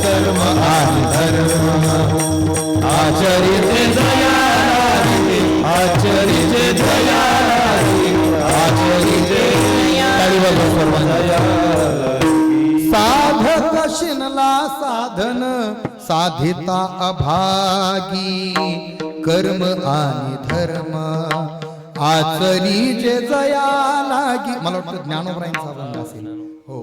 कर्म आणि धर्म आचरित जया लागे आचरित जया लागे आचरित साधक शिनला साधन साधिता अभागी कर्म आणि धर्म आचरीचे जया लागी. मला वाटतं ज्ञानोबरायांचा अभंग असेल. हो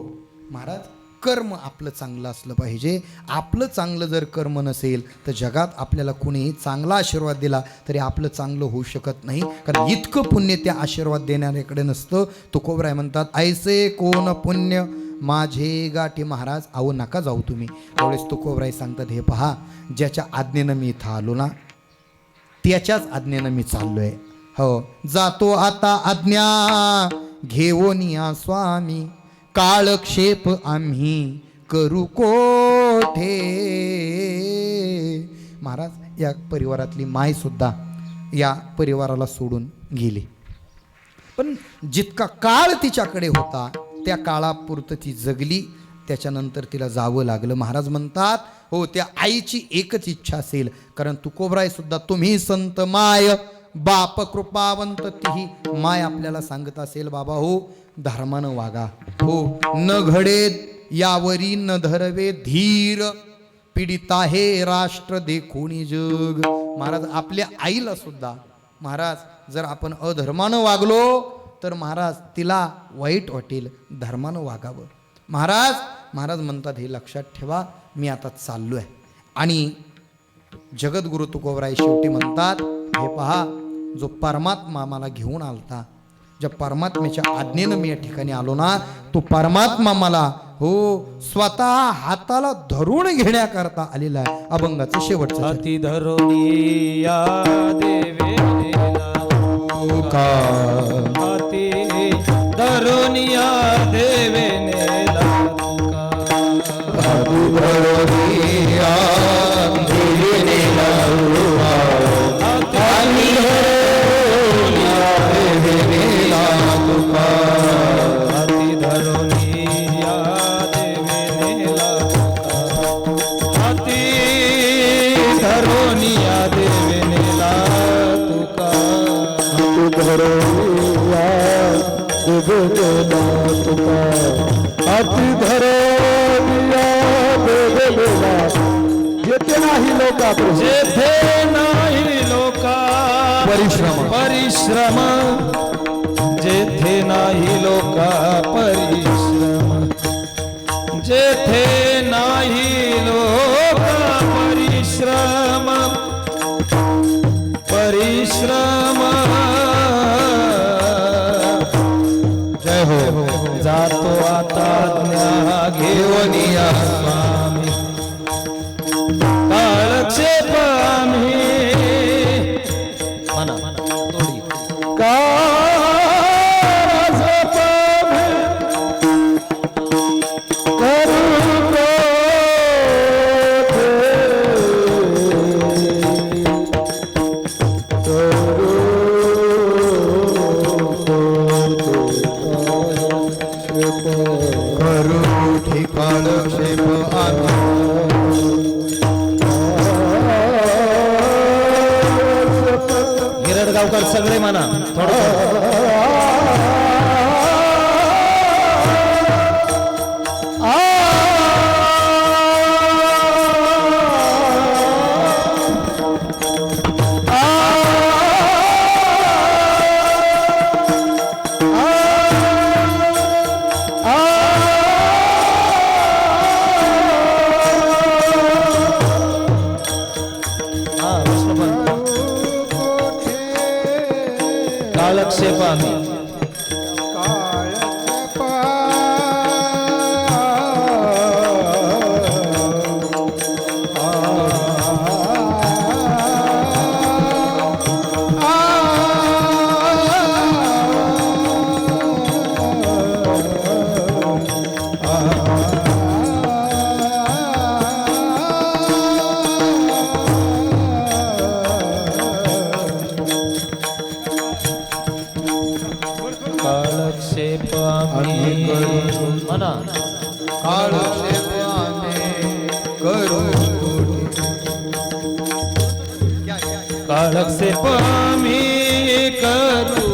महाराज, कर्म आपलं चांगलं असलं पाहिजे. आपलं चांगलं जर कर्म नसेल तर जगात आपल्याला कुणीही चांगला आशीर्वाद दिला तरी आपलं चांगलं होऊ शकत नाही. कारण इतकं पुण्य त्या आशीर्वाद देणाऱ्याकडे नसतं. तुकोबराय म्हणतात ऐसे कोण पुण्य माझे गाठी. महाराज अहो नका जाऊ तुम्ही. त्यावेळेस तुकोबराय सांगतात हे पहा, ज्याच्या आज्ञेनं मी इथं आलो ना त्याच्याच आज्ञेनं मी चाललोय. हो, जातो आता आज्ञा घेऊन या स्वामी काळक्षेप आम्ही करू कोठे. महाराज या परिवारातली माय सुद्धा या परिवाराला सोडून गेली. पण जितका काळ तिच्याकडे होता त्या काळापुरतं ती जगली. त्याच्यानंतर तिला जावं लागलं. महाराज म्हणतात हो, त्या आईची एकच इच्छा असेल. कारण तुकोबराय सुद्धा तुम्ही संत माय बाप कृपावंत तीही माय आपल्याला सांगत असेल बाबा हो धर्मानं वागा. हो, न घडे यावरी न धरवे धीर पीडित आहे राष्ट्र देखोनी जग. महाराज आपल्या आईला सुद्धा महाराज जर आपण अधर्मानं वागलो तर महाराज तिला वाईट वाटेल. धर्मानं वागावं. महाराज म्हणतात हे लक्षात ठेवा, मी आता चाललो आहे. आणि जगद्गुरु तुकोबराय शेवटी म्हणतात हे पहा, जो परमात्मा मला घेऊन आलता, ज्या परमात्म्याच्या आज्ञेनं मी या ठिकाणी आलो ना, तो परमात्मा मला हो स्वतः हाताला धरून घेण्याकरता आलेला आहे. अभंगाचं शेवटचं हाती धरून या देवेला तुका हाती धरून या देवेला तुका हाती धरून या देवेला तुका हाती धरून या देवेला तुका हाती धरून या देवेला हाती धरून या देवेला तुका हाती धरून या देवेला तुका हाती धरून या देवेला जेथे नाही लोका जेथे नाही लोका परिश्रम जेथे नाही लोका परिश्रम जेथे नाही लोका परिश्रम परिश्रम जय हो. जातो आता ज्ञा घेऊन या स्वामी काळक्षेप आम्ही म्हणा थोडी काळक्षेप करू ठिकाण क्षेप गिरडगावकर सगळे म्हणा काळक्षेप आम्ही कालक्षेप मी करू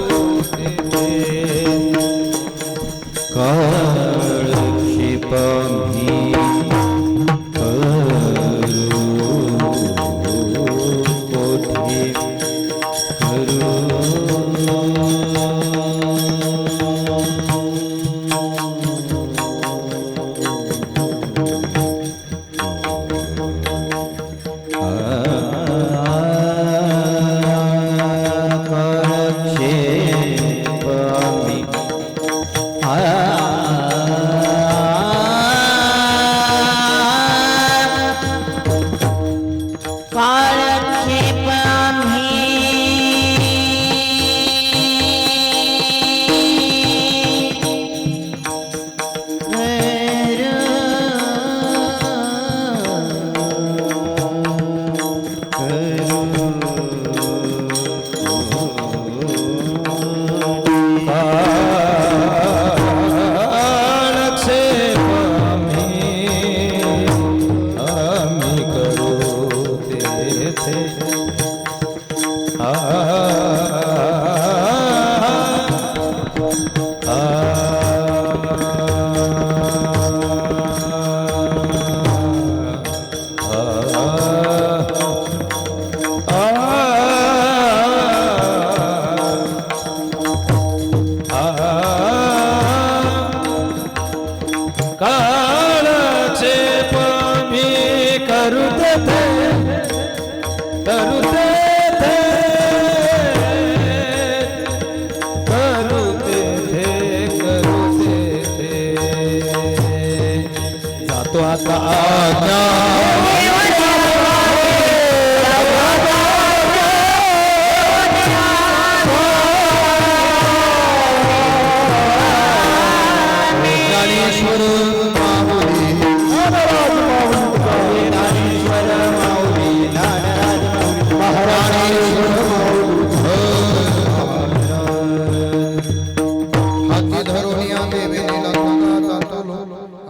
कालक्षेप मी कोठे करू कालक्षेप कालक्षेप मी करूते थे करूते थे करूते थे करूते थे जातो आता आज्ञा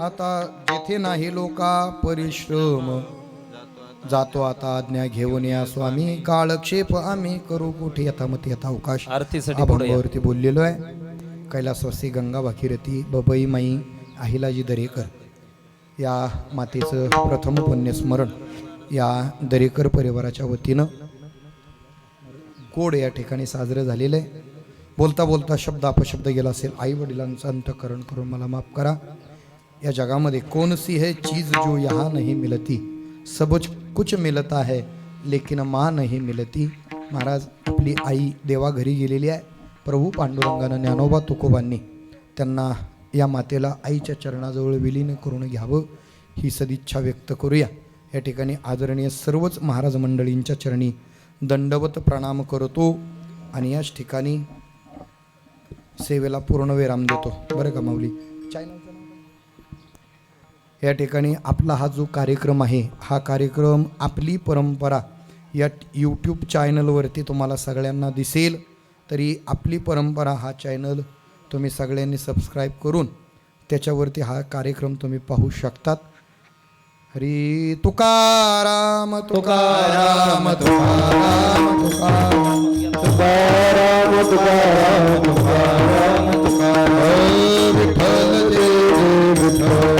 आता जेथे नाही लोका परिश्रम जातो आता आज्ञा घेऊन या स्वामी कालक्षेप आम्ही करू कुठे यथामती यथा अवकाश आरतीसाठी अभंगावरती बोललेलो आहे. कैलासवासी गंगा भागीरथी बबई माई अहिलाजी दरेकर या मातेचं प्रथम पुण्यस्मरण या दरेकर परिवाराच्या वतीनं गोड या ठिकाणी साजरं झालेलं आहे. बोलता बोलता शब्द अपशब्द गेला असेल आई वडिलांचं अंतःकरण करून मला माफ करा. या जगामध्ये कौन सी है चीज़ जो यहाँ नहीं मिलती, सब कुछ मिलता है लेकिन माँ नहीं मिलती. महाराज आपली आई देवाघरी गेलेली आहे. प्रभू पांडुरंगानं ज्ञानोबा तुकोबांनी त्यांना या मातेला आईच्या चरणाजवळ विलीन करून घ्यावं ही सदिच्छा व्यक्त करूया. या ठिकाणी आदरणीय सर्वच महाराज मंडळींच्या चरणी दंडवत प्रणाम करतो आणि याच ठिकाणी सेवेला पूर्ण विराम देतो. बरं का माऊली. या ठिकाणी आपला हा जो कार्यक्रम आहे हा कार्यक्रम आपली परंपरा या यूट्यूब चॅनलवरती तुम्हाला सगळ्यांना दिसेल. तरी आपली परंपरा हा चॅनल तुम्ही सगळ्यांनी सबस्क्राईब करून त्याच्यावरती हा कार्यक्रम तुम्ही पाहू शकतात. हरी तुकाराम तुकाराम तुकाराम तुकाराम तुकाराम तुकाराम तुकाराम विठ्ठल जय विठ्ठल.